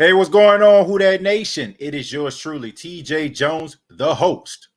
Hey, what's going on, Who Dat Nation? It is yours truly, TJ Jones, the host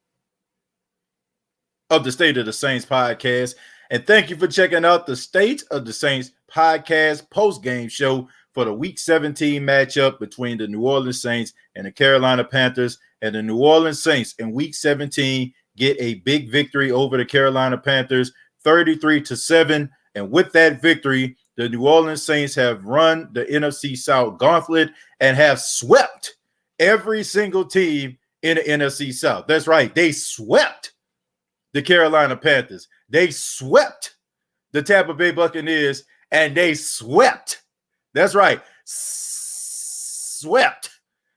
of the State of the Saints podcast. And thank you for checking out the State of the Saints podcast post-game show for the Week 17 matchup between the New Orleans Saints and the Carolina Panthers. And the New Orleans Saints in Week 17 get a big victory over the Carolina Panthers, 33-7. And with that victory, the New Orleans Saints have run the NFC South gauntlet and have swept every single team in the NFC South. That's right. They swept the Carolina Panthers. They swept the Tampa Bay Buccaneers, and they swept. That's right. Swept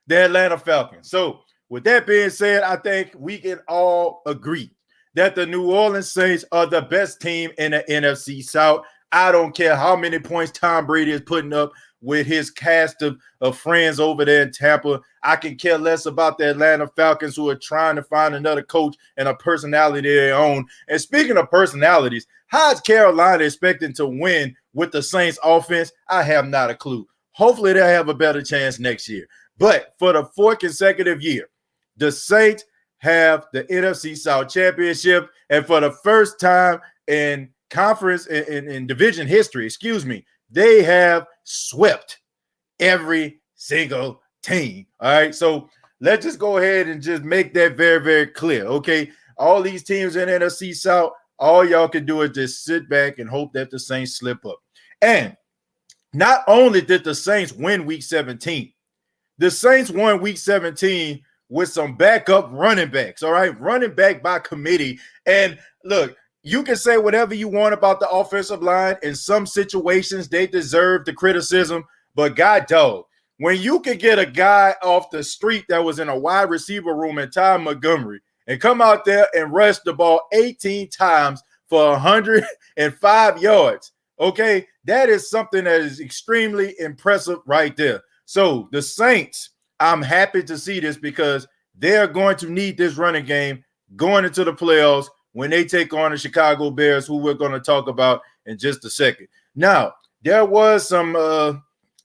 the Atlanta Falcons. So with that being said, I think we can all agree that the New Orleans Saints are the best team in the NFC South. I don't care how many points Tom Brady is putting up with his cast of friends over there in Tampa. I can care less about the Atlanta Falcons, who are trying to find another coach and a personality of their own. And speaking of personalities, how is Carolina expecting to win with the Saints offense? I have not a clue. Hopefully they'll have a better chance next year. But for the fourth consecutive year, the Saints have the NFC South Championship. And for the first time in conference in division history, they have swept every single team. All right, so let's just go ahead and just make that very, very clear. Okay, all these teams in NFC South, all y'all can do is just sit back and hope that the Saints slip up. And not only did the Saints win Week 17, the Saints won Week 17 with some backup running backs. All right, running back by committee. And look, you can say whatever you want about the offensive line. In some situations, they deserve the criticism. But God dog, when you can get a guy off the street that was in a wide receiver room in Ty Montgomery and come out there and rush the ball 18 times for 105 yards, okay, that is something that is extremely impressive right there. So the Saints, I'm happy to see this because they're going to need this running game going into the playoffs when they take on the Chicago Bears, who we're going to talk about in just a second. Now, there was some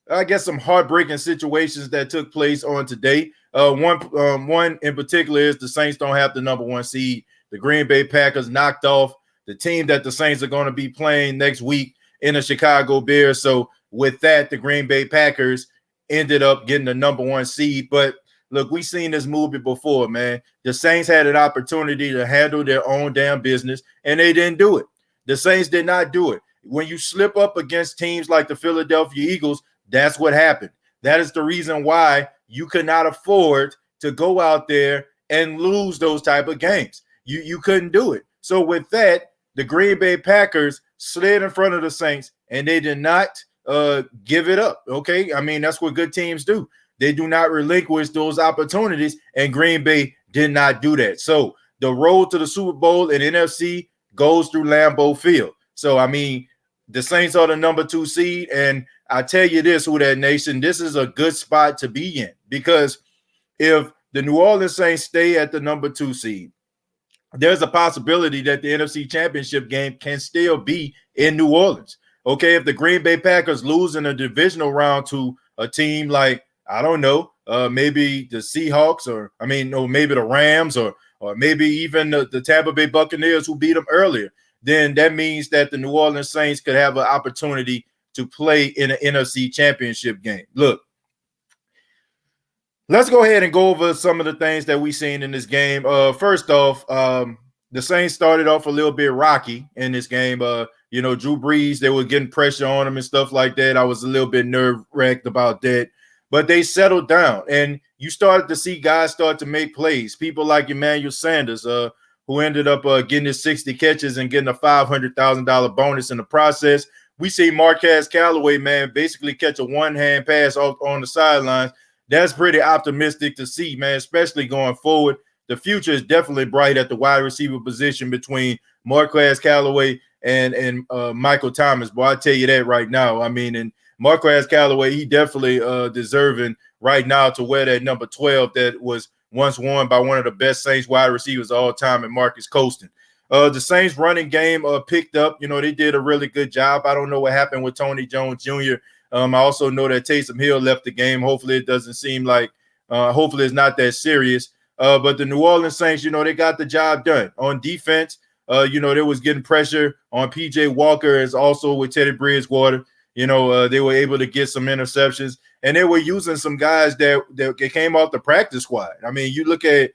heartbreaking situations that took place on today. One in particular is the Saints don't have the number one seed. The Green Bay Packers knocked off the team that the Saints are going to be playing next week in the Chicago Bears. So with that, the Green Bay Packers ended up getting the number one seed. But look, we've seen this movie before, man. The Saints had an opportunity to handle their own damn business, and they didn't do it. The Saints did not do it. When you slip up against teams like the Philadelphia Eagles, that's what happened. That is the reason why you could not afford to go out there and lose those type of games. You couldn't do it. So with that, the Green Bay Packers slid in front of the Saints, and they did not give it up, okay? I mean, that's what good teams do. They do not relinquish those opportunities, and Green Bay did not do that. So the road to the Super Bowl in NFC goes through Lambeau Field. So, I mean, the Saints are the number 2 seed, and I tell you this, Who Dat Nation, this is a good spot to be in because if the New Orleans Saints stay at the number 2 seed, there's a possibility that the NFC Championship game can still be in New Orleans. Okay, if the Green Bay Packers lose in a divisional round to a team like, I don't know, maybe the Seahawks or maybe the Rams or maybe even the Tampa Bay Buccaneers who beat them earlier, then that means that the New Orleans Saints could have an opportunity to play in an NFC Championship game. Look, let's go ahead and go over some of the things that we've seen in this game. First off, the Saints started off a little bit rocky in this game. Drew Brees, they were getting pressure on him and stuff like that. I was a little bit nerve-wracked about that. But they settled down, and you started to see guys start to make plays. People like Emmanuel Sanders, who ended up getting his 60 catches and getting a $500,000 bonus in the process. We see Marquez Callaway, man, basically catch a one-hand pass on the sidelines. That's pretty optimistic to see, man, especially going forward. The future is definitely bright at the wide receiver position between Marquez Callaway and Michael Thomas. Boy, I tell you that right now. I mean, and Marquez Callaway, he definitely deserving right now to wear that number 12 that was once worn by one of the best Saints wide receivers of all time, and Marcus Colston. The Saints running game picked up. They did a really good job. I don't know what happened with Tony Jones Jr. I also know that Taysom Hill left the game. Hopefully it doesn't seem like, hopefully it's not that serious. But the New Orleans Saints, they got the job done. On defense, they was getting pressure on P.J. Walker, as also with Teddy Bridgewater. They were able to get some interceptions, and they were using some guys that came off the practice squad. I mean, you look at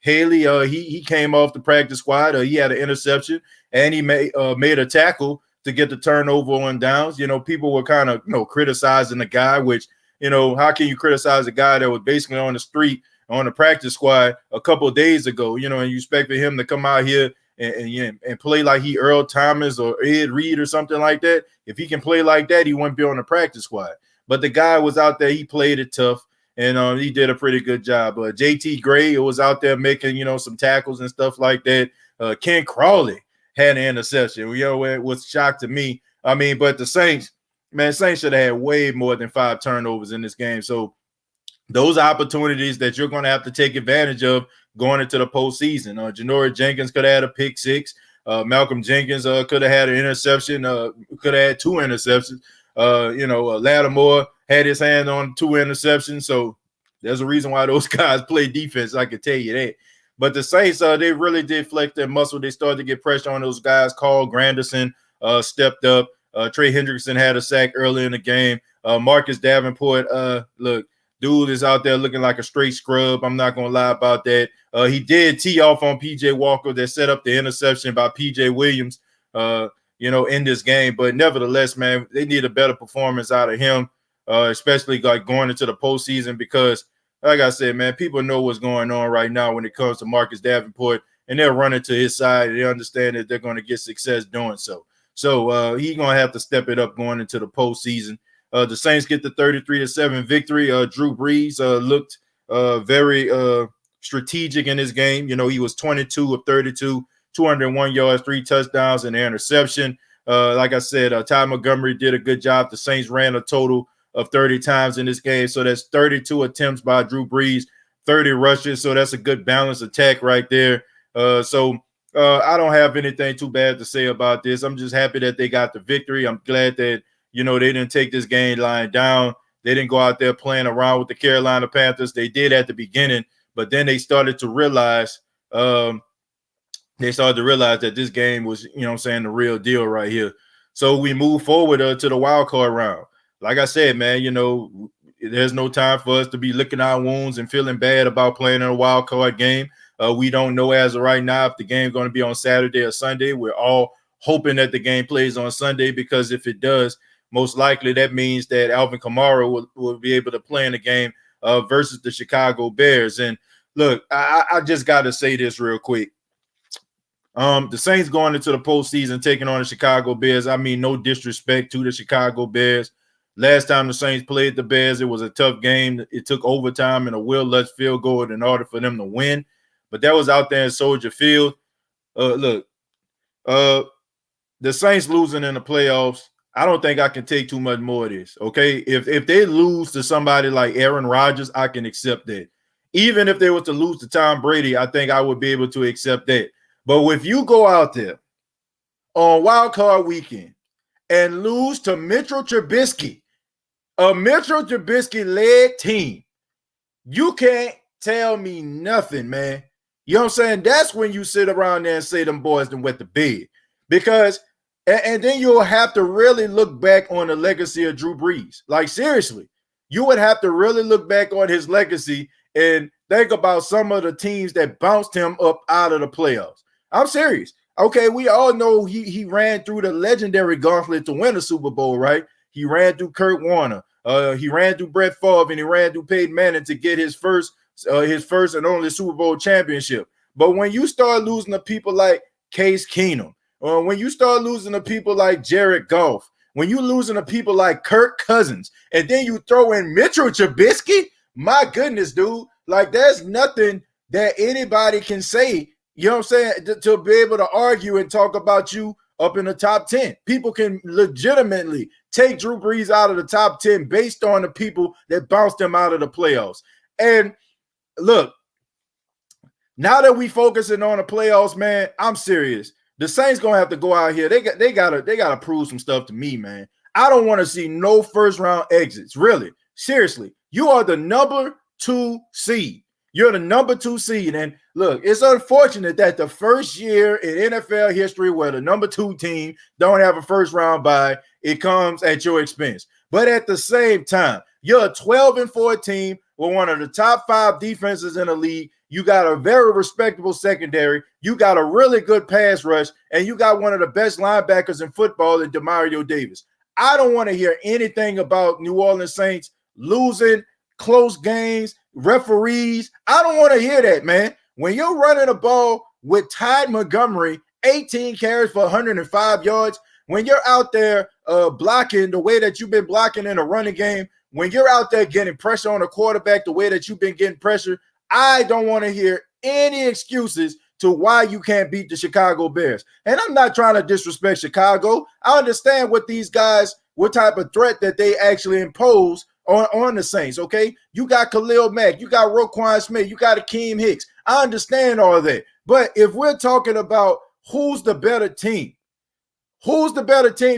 Haley, he came off the practice squad. He had an interception, and he made a tackle to get the turnover on downs. People were kind of, criticizing the guy, which, how can you criticize a guy that was basically on the street, on the practice squad a couple of days ago, and you expected him to come out here and play like he Earl Thomas or Ed Reed or something like that. If he can play like that, he wouldn't be on the practice squad. But the guy was out there. He played it tough, and he did a pretty good job. J.T. Gray was out there making, some tackles and stuff like that. Ken Crawley had an interception. It was shock to me. I mean, but the Saints should have had way more than 5 turnovers in this game. So those opportunities that you're going to have to take advantage of going into the postseason. Janoris Jenkins could have had a pick 6. Malcolm Jenkins could have had an interception. Could have had 2 interceptions. Lattimore had his hand on 2 interceptions. So there's a reason why those guys play defense. I can tell you that. But the Saints, they really did flex their muscle. They started to get pressure on those guys. Carl Granderson stepped up. Trey Hendrickson had a sack early in the game. Marcus Davenport, look, dude is out there looking like a straight scrub. I'm not going to lie about that. He did tee off on P.J. Walker that set up the interception by P.J. Williams, in this game. But nevertheless, man, they need a better performance out of him, especially like going into the postseason because, like I said, man, people know what's going on right now when it comes to Marcus Davenport, and they're running to his side. They understand that they're going to get success doing so. So he's going to have to step it up going into the postseason. The Saints get the 33-7 victory. Drew Brees looked very strategic in his game. He was 22 of 32, 201 yards, 3 touchdowns, and an interception. Like I said, Ty Montgomery did a good job. The Saints ran a total of 30 times in this game. So that's 32 attempts by Drew Brees, 30 rushes. So that's a good balanced attack right there. I don't have anything too bad to say about this. I'm just happy that they got the victory. I'm glad that, they didn't take this game lying down. They didn't go out there playing around with the Carolina Panthers. They did at the beginning, but then they started to realize that this game was, the real deal right here. So we move forward to the wild card round. Like I said, man, there's no time for us to be licking our wounds and feeling bad about playing in a wild card game. We don't know as of right now if the game's going to be on Saturday or Sunday. We're all hoping that the game plays on Sunday because if it does, most likely that means that Alvin Kamara will be able to play in the game versus the Chicago Bears. And look, I just got to say this real quick. The Saints going into the postseason taking on the Chicago Bears. I mean, no disrespect to the Chicago Bears. Last time the Saints played the Bears, it was a tough game. It took overtime and a Will Lutz field goal in order for them to win. But that was out there in Soldier Field. The Saints losing in the playoffs, I don't think I can take too much more of this, okay? If they lose to somebody like Aaron Rodgers, I can accept that. Even if they were to lose to Tom Brady, I think I would be able to accept that. But if you go out there on wild card weekend and lose to Mitchell Trubisky, a Mitchell Trubisky-led team, you can't tell me nothing, man. You know what I'm saying? That's when you sit around there and say them boys done wet the bed. Because and then you'll have to really look back on the legacy of Drew Brees. Like, seriously, you would have to really look back on his legacy and think about some of the teams that bounced him up out of the playoffs. I'm serious. Okay, we all know he ran through the legendary gauntlet to win a Super Bowl, right? He ran through Kurt Warner. He ran through Brett Favre, and he ran through Peyton Manning to get his first and only Super Bowl championship. But when you start losing to people like Case Keenum, when you start losing to people like Jared Goff, when you losing to people like Kirk Cousins, and then you throw in Mitchell Trubisky, my goodness, dude, like there's nothing that anybody can say, you know what I'm saying, to be able to argue and talk about you up in the top 10. People can legitimately take Drew Brees out of the top 10 based on the people that bounced him out of the playoffs. And look, now that we focusing on the playoffs, man, I'm serious. The Saints gonna have to go out here. They gotta prove some stuff to me, man. I don't want to see no first-round exits. Really, seriously, you are the number 2 seed. You're the number 2 seed. And look, it's unfortunate that the first year in NFL history where the number 2 team don't have a first-round bye, it comes at your expense. But at the same time, you're a 12-4 team with one of the top 5 defenses in the league. You got a very respectable secondary. You got a really good pass rush, and you got one of the best linebackers in football in Demario Davis. I don't want to hear anything about New Orleans Saints losing, close games, referees. I don't want to hear that, man. When you're running a ball with Ty Montgomery, 18 carries for 105 yards, when you're out there blocking the way that you've been blocking in a running game, when you're out there getting pressure on the quarterback the way that you've been getting pressure, I don't want to hear any excuses to why you can't beat the Chicago Bears. And I'm not trying to disrespect Chicago. I understand what these guys, what type of threat that they actually impose on the Saints, okay? You got Khalil Mack, you got Roquan Smith, you got Akeem Hicks. I understand all of that. But if we're talking about who's the better team,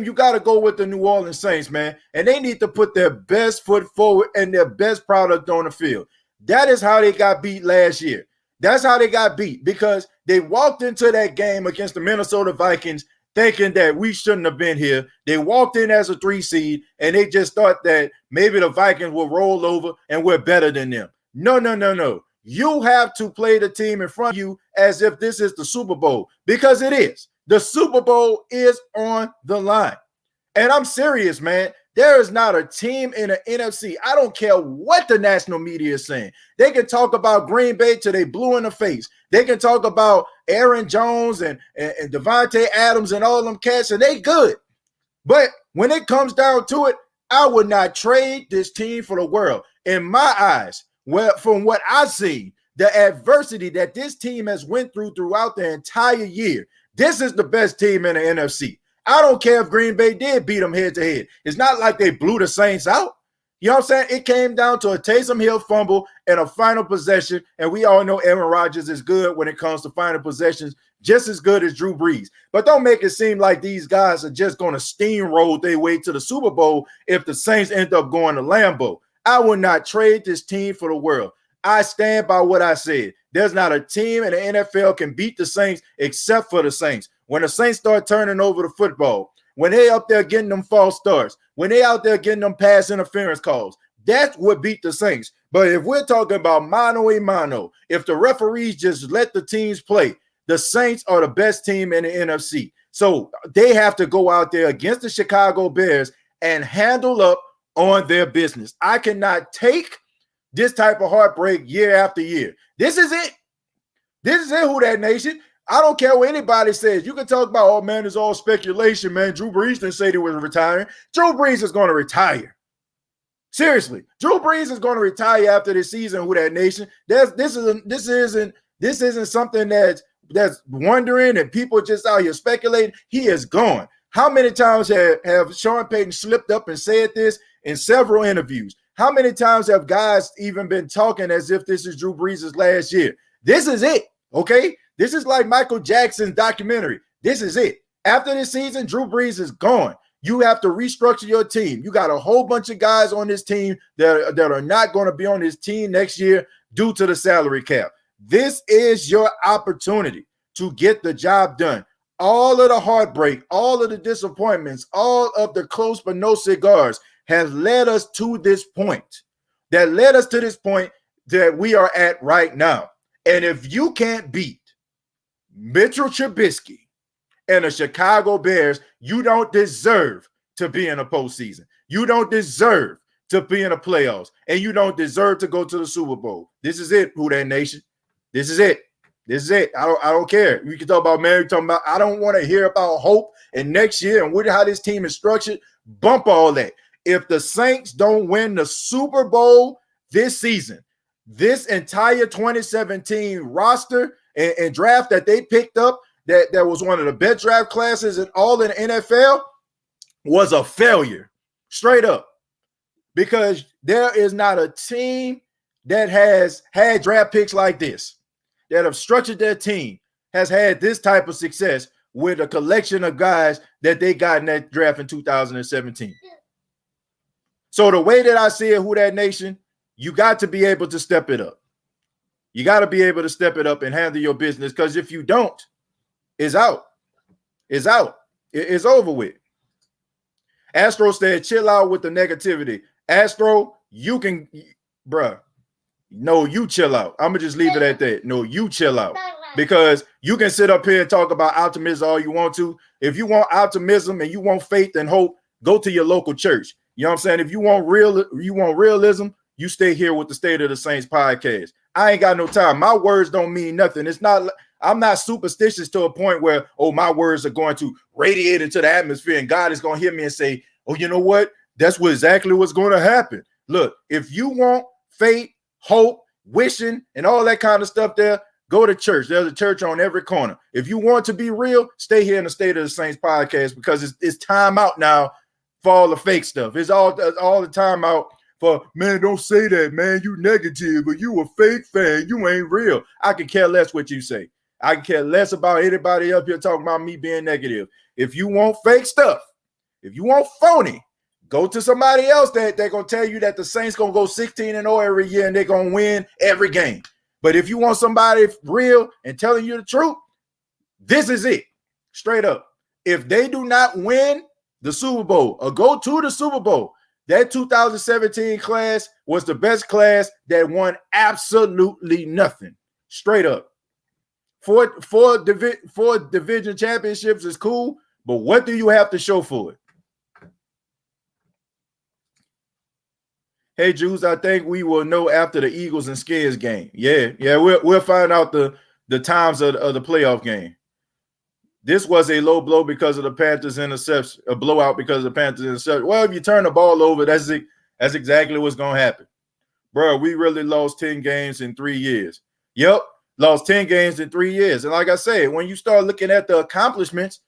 you got to go with the New Orleans Saints, man. And they need to put their best foot forward and their best product on the field. That is how they got beat last year. That's how they got beat, because they walked into that game against the Minnesota Vikings thinking that we shouldn't have been here. They walked in as a 3 seed, and they just thought that maybe the Vikings will roll over and we're better than them. No. You have to play the team in front of you as if this is the Super Bowl, because it is. The Super Bowl is on the line. And I'm serious, man. There is not a team in the NFC. I don't care what the national media is saying. They can talk about Green Bay till they blue in the face. They can talk about Aaron Jones and Devontae Adams and all them cats, and they good. But when it comes down to it, I would not trade this team for the world. In my eyes, well, from what I see, the adversity that this team has went through throughout the entire year, this is the best team in the NFC. I don't care if Green Bay did beat them head to head. It's not like they blew the Saints out. You know what I'm saying? It came down to a Taysom Hill fumble and a final possession, and we all know Aaron Rodgers is good when it comes to final possessions, just as good as Drew Brees. But don't make it seem like these guys are just going to steamroll their way to the Super Bowl if the Saints end up going to Lambeau. I would not trade this team for the world. I stand by what I said. There's not a team in the NFL can beat the Saints except for the Saints. When the Saints start turning over the football, when they up there getting them false starts, when they out there getting them pass interference calls, that's what beat the Saints. But if we're talking about mano a mano, if the referees just let the teams play, the Saints are the best team in the NFC. So they have to go out there against the Chicago Bears and handle up on their business. I cannot take this type of heartbreak year after year. This is it. This is it, Who Dat Nation. I don't care what anybody says. You can talk about, oh, man, it's all speculation, man. Drew Brees didn't say he was retiring. Drew Brees is going to retire. Seriously. Drew Brees is going to retire after this season, Who Dat Nation. This isn't something that's wondering and people just out here speculating. He is gone. How many times have Sean Payton slipped up and said this in several interviews? How many times have guys even been talking as if this is Drew Brees' last year? This is it, okay? This is like Michael Jackson's documentary. This is it. After this season, Drew Brees is gone. You have to restructure your team. You got a whole bunch of guys on this team that are not going to be on this team next year due to the salary cap. This is your opportunity to get the job done. All of the heartbreak, all of the disappointments, all of the close but no cigars has led us to this point. That led us to this point that we are at right now. And if you can't beat Mitchell Trubisky and the Chicago Bears, you don't deserve to be in a postseason. You don't deserve to be in the playoffs, and you don't deserve to go to the Super Bowl. This is it, Who Dat Nation. This is it. This is it. I don't care. We can talk about Mary, talking about, I don't want to hear about hope and next year and how this team is structured. Bump all that. If the Saints don't win the Super Bowl this season, this entire 2017 roster and draft that they picked up, that was one of the best draft classes in all in the NFL, was a failure, straight up. Because there is not a team that has had draft picks like this, that have structured their team, has had this type of success with a collection of guys that they got in that draft in 2017. So the way that I see it, Who That Nation, you got to be able to step it up. You got to be able to step it up and handle your business, because if you don't, it's out. It's out. It's over with. Astro said, chill out with the negativity. Astro, you can, bruh. No, you chill out. I'm going to just leave it at that. No, you chill out. Because you can sit up here and talk about optimism all you want to. If you want optimism and you want faith and hope, go to your local church. You know what I'm saying? If you want realism, you stay here with the State of the Saints podcast. I ain't got no time. My words don't mean nothing. I'm not superstitious to a point where, oh, my words are going to radiate into the atmosphere and God is going to hear me and say, oh, you know what? That's exactly what's going to happen. Look, if you want faith, hope, wishing, and all that kind of stuff there, go to church. There's a church on every corner. If you want to be real, stay here in the State of the Saints podcast, because it's time out now for all the fake stuff. It's all the time out for, man, don't say that, man. You negative, or you a fake fan. You ain't real. I can care less what you say. I can care less about anybody up here talking about me being negative. If you want fake stuff, if you want phony, go to somebody else that they're going to tell you that the Saints going to go 16-0 every year and they're going to win every game. But if you want somebody real and telling you the truth, this is it. Straight up. If they do not win the Super Bowl or go to the Super Bowl, that 2017 class was the best class that won absolutely nothing. Straight up. Four division championships is cool, but what do you have to show for it? Hey, Juice, I think we will know after the Eagles and Skins game. Yeah, we'll find out the times of the playoff game. This was a low blow because of the Panthers interception, a blowout because of the Panthers interception. Well, if you turn the ball over, that's exactly what's going to happen. Bro, we really lost 10 games in 3 years. Yep, lost 10 games in 3 years. And like I said, when you start looking at the accomplishments,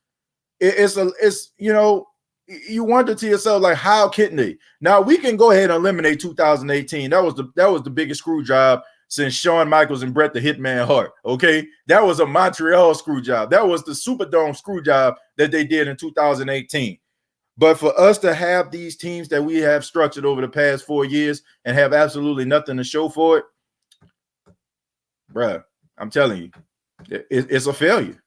it's you know, you wonder to yourself, like, how can they? Now we can go ahead and eliminate 2018. That was the biggest screw job since Shawn Michaels and Bret the Hitman Hart. Okay, that was a Montreal screw job. That was the Superdome screw job that they did in 2018. But for us to have these teams that we have structured over the past 4 years and have absolutely nothing to show for it, bruh, I'm telling you, it's a failure.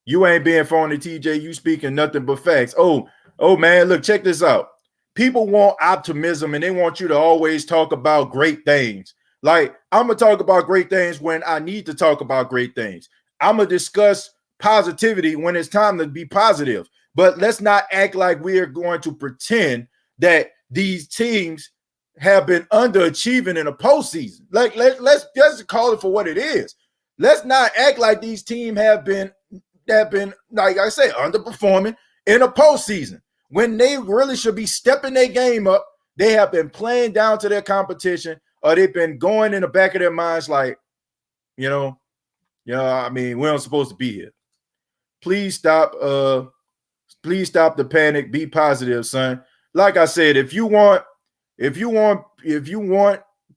You ain't being phony, TJ. You speaking nothing but facts. Oh man, look, check this out. People want optimism and they want you to always talk about great things. Like, I'm going to talk about great things when I need to talk about great things. I'm going to discuss positivity when it's time to be positive. But let's not act like we are going to pretend that these teams have been underachieving in a postseason. Like, let's just call it for what it is. Let's not act like these teams have been, like I say, underperforming in a postseason when they really should be stepping their game up. They have been playing down to their competition, or they've been going in the back of their minds like, I mean, we're not supposed to be here. Please stop the panic. Be positive, son. Like I said, if you want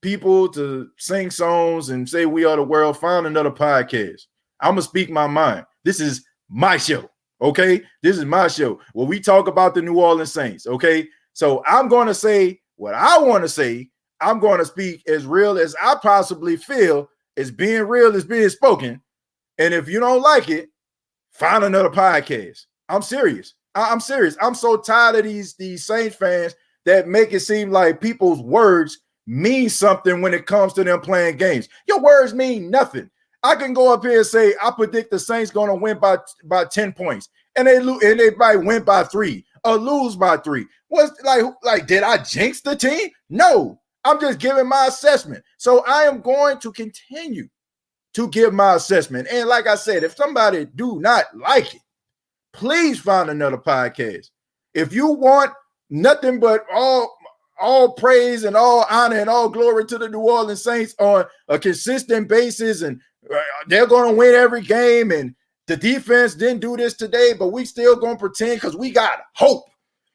people to sing songs and say we are the world, find another podcast. I'm gonna speak my mind. This is my show. Okay, this is my show where we talk about the New Orleans Saints. Okay, so I'm going to say what I want to say. I'm going to speak as real as I possibly feel as being real as being spoken. And if you don't like it, find another podcast. I'm serious. I'm serious. I'm so tired of these Saints fans that make it seem like people's words mean something when it comes to them playing games. Your words mean nothing. I can go up here and say, I predict the Saints going to win by 10 points. And they might win by 3 or lose by 3. What's like, did I jinx the team? No, I'm just giving my assessment. So I am going to continue to give my assessment. And like I said, if somebody do not like it, please find another podcast. If you want nothing but all praise and all honor and all glory to the New Orleans Saints on a consistent basis, and they're going to win every game, and the defense didn't do this today, but we still going to pretend because we got hope.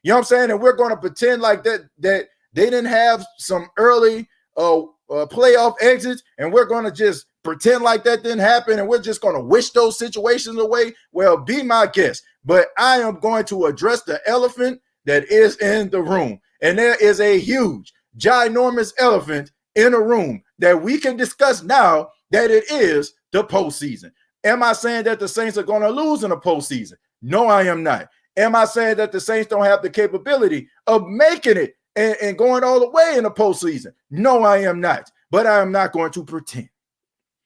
You know what I'm saying? And we're going to pretend like that they didn't have some early playoff exits, and we're going to just pretend like that didn't happen and we're just going to wish those situations away? Well, be my guest. But I am going to address the elephant that is in the room. And there is a huge, ginormous elephant in a room that we can discuss now, that it is the postseason. Am I saying that the Saints are going to lose in the postseason? No, I am not. Am I saying that the Saints don't have the capability of making it and going all the way in the postseason? No, I am not. But I am not going to pretend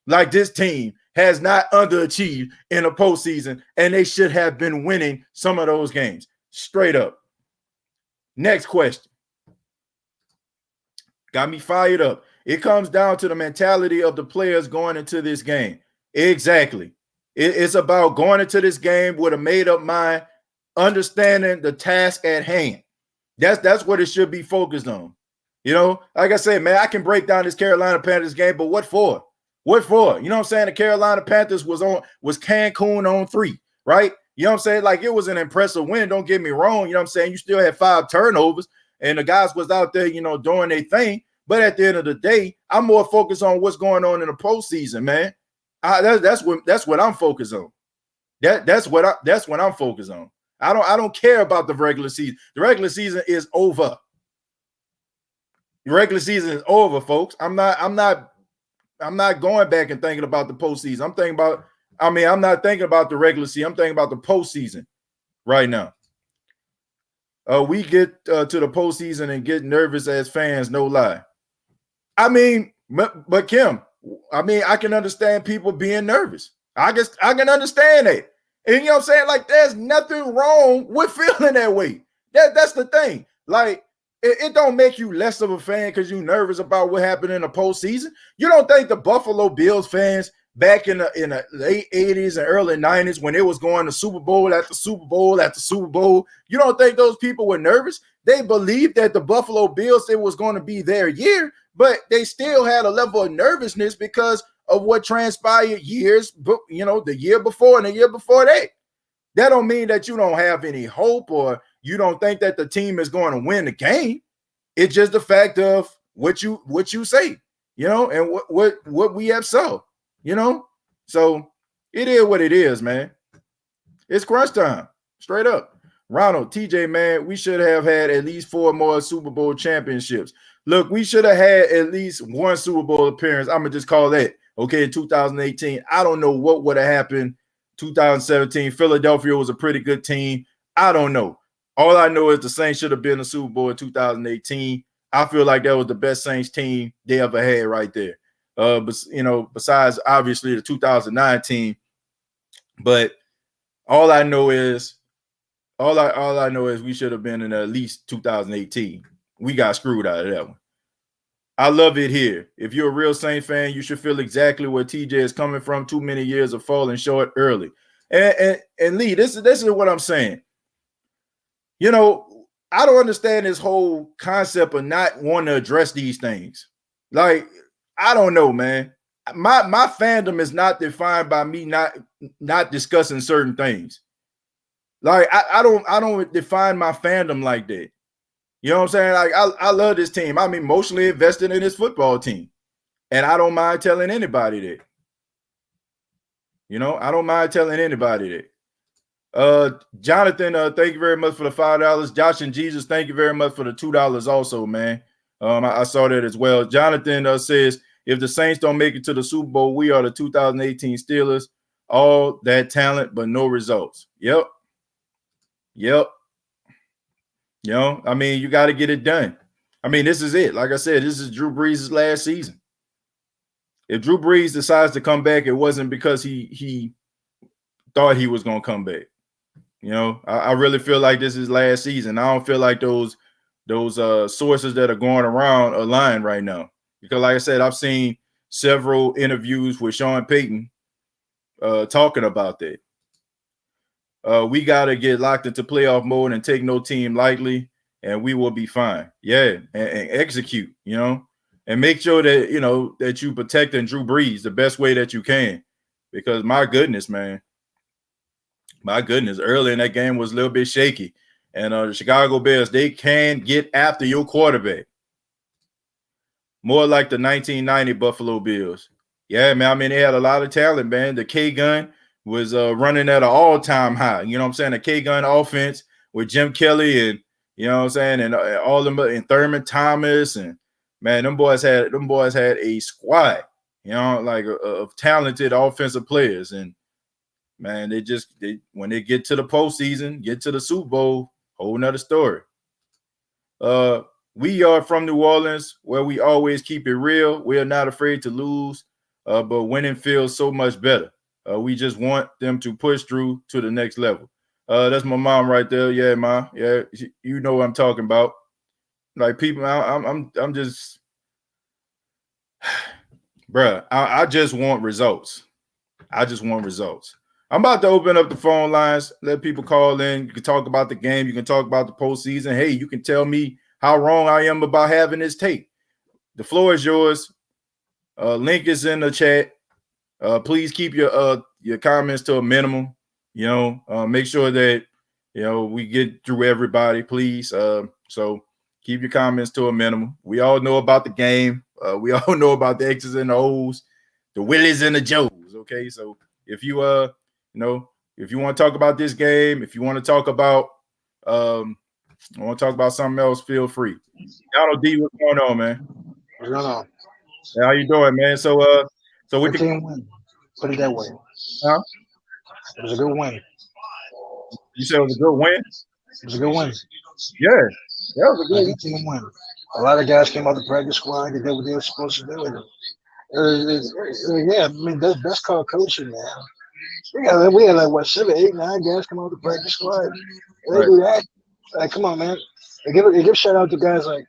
like this team has not underachieved in the postseason and they should have been winning some of those games. Straight up. Next question. Got me fired up. It comes down to the mentality of the players going into this game. Exactly. It's about going into this game with a made-up mind, understanding the task at hand. That's what it should be focused on. You know, like I said, man, I can break down this Carolina Panthers game, but what for? What for? You know what I'm saying? The Carolina Panthers was Cancun on 3, right? You know what I'm saying? Like, it was an impressive win. Don't get me wrong. You know what I'm saying? You still had 5 turnovers, and the guys was out there, you know, doing their thing. But at the end of the day, I'm more focused on what's going on in the postseason, man. That's what I'm focused on. That's what I'm focused on. I don't care about the regular season. The regular season is over. The regular season is over, folks. I'm not going back and thinking about the postseason. I'm not thinking about the regular season. I'm thinking about the postseason right now. We get to the postseason and get nervous as fans, no lie. I mean, but Kim, I mean, I can understand people being nervous. I can understand that. And you know what I'm saying? Like, there's nothing wrong with feeling that way. That's the thing. Like, it don't make you less of a fan because you're nervous about what happened in the postseason. You don't think the Buffalo Bills fans back in the late 80s and early 90s, when it was going to Super Bowl after Super Bowl after Super Bowl, you don't think those people were nervous? They believed that the Buffalo Bills, it was going to be their year, but they still had a level of nervousness because of what transpired years, you know, the year before and the year before that. That don't mean that you don't have any hope or you don't think that the team is going to win the game. It's just the fact of what you say, you know, and what we have saw, you know. So it is what it is, man. It's crunch time, straight up. Ronald TJ, man, we should have had at least 4 more Super Bowl championships. Look, we should have had at least 1 Super Bowl appearance. I'm gonna just call that, okay, in 2018. I don't know what would have happened 2017. Philadelphia was a pretty good team. I don't know. All I know is the Saints should have been in the Super Bowl in 2018. I feel like that was the best Saints team they ever had right there. But you know, besides obviously the 2009 team. But all I know is we should have been in at least 2018. We got screwed out of that one. I love it here. If you're a real Saints fan, you should feel exactly where TJ is coming from. Too many years of falling short early. And Lee, this is what I'm saying. You know, I don't understand this whole concept of not wanting to address these things. Like, I don't know, man. My fandom is not defined by me not discussing certain things. Like, I don't define my fandom like that. You know what I'm saying? Like, I love this team. I'm emotionally invested in this football team. And I don't mind telling anybody that. You know, I don't mind telling anybody that. Jonathan, thank you very much for the $5. Josh and Jesus, thank you very much for the $2 also, man. I saw that as well. Jonathan says, if the Saints don't make it to the Super Bowl, we are the 2018 Steelers. All that talent, but no results. Yep. You know, I mean, you got to get it done. I mean, this is it. Like I said, this is Drew Brees' last season. If Drew Brees decides to come back, it wasn't because he thought he was going to come back. You know, I really feel like this is last season. I don't feel like those sources that are going around are lying right now. Because like I said, I've seen several interviews with Sean Payton talking about that. We got to get locked into playoff mode and take no team lightly, and we will be fine. Yeah, and execute, you know, and make sure that, you know, that you protecting Drew Brees the best way that you can. Because my goodness, man. My goodness, early in that game was a little bit shaky. And the Chicago Bears, they can get after your quarterback. More like the 1990 Buffalo Bills. Yeah, man. I mean, they had a lot of talent, man. The K gun was running at an all-time high. You know what I'm saying? The K gun offense with Jim Kelly and you know what I'm saying, and all them and Thurman Thomas and man, them boys had a squad. You know, like of talented offensive players, and man, they when they get to the postseason, get to the Super Bowl, whole nother story. We are from New Orleans, where we always keep it real. We are not afraid to lose, but winning feels so much better. We just want them to push through to the next level. That's my mom right there. Yeah, ma. Yeah, you know what I'm talking about. Like people, I'm just, bruh. I just want results. I just want results. I'm about to open up the phone lines, let people call in. You can talk about the game. You can talk about the postseason. Hey, you can tell me how wrong I am about having this tape. The floor is yours. Link is in the chat. Please keep your comments to a minimum. You know, make sure that we get through everybody, please. So keep your comments to a minimum. We all know about the game. We all know about the X's and the O's, the Willies and the Joes. Okay, so if you if you want to talk about this game, if you want to talk about something else, feel free. Donald D, what's going on, man? What's going on? How you doing, man? So Good team win. Put it that way. Huh? It was a good win. You said it was a good win? It was a good win. Yeah, that was a good team win. A lot of guys came out the practice squad. They did what they were supposed to do. Yeah, I mean that's called coaching, man. We had like what 7, 8, 9 guys come out the practice squad. They do that. Like, come on, man. They give shout out to guys like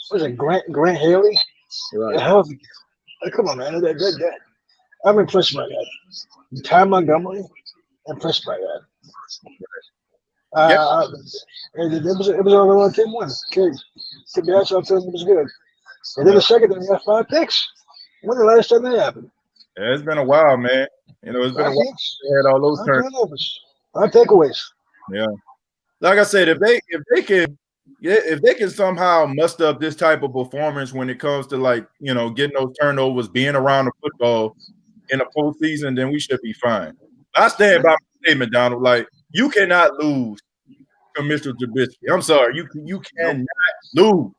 what is it, Grant Haley? Right. Like, come on, man. That I'm impressed by that. Ty Montgomery, impressed by that. It was all around team one. Okay, that's what I'm telling you, it was good. And then the second time, we got 5 picks. When the last time that happened? Yeah, it's been a while, man. It's been a while. They had all those turns. 5 takeaways. Yeah, like I said, if they can somehow muster up this type of performance when it comes to getting those turnovers, being around the football in the postseason, then we should be fine. I stand by my statement, Donald. Like, you cannot lose to Mitchell Trubisky. I'm sorry, you cannot lose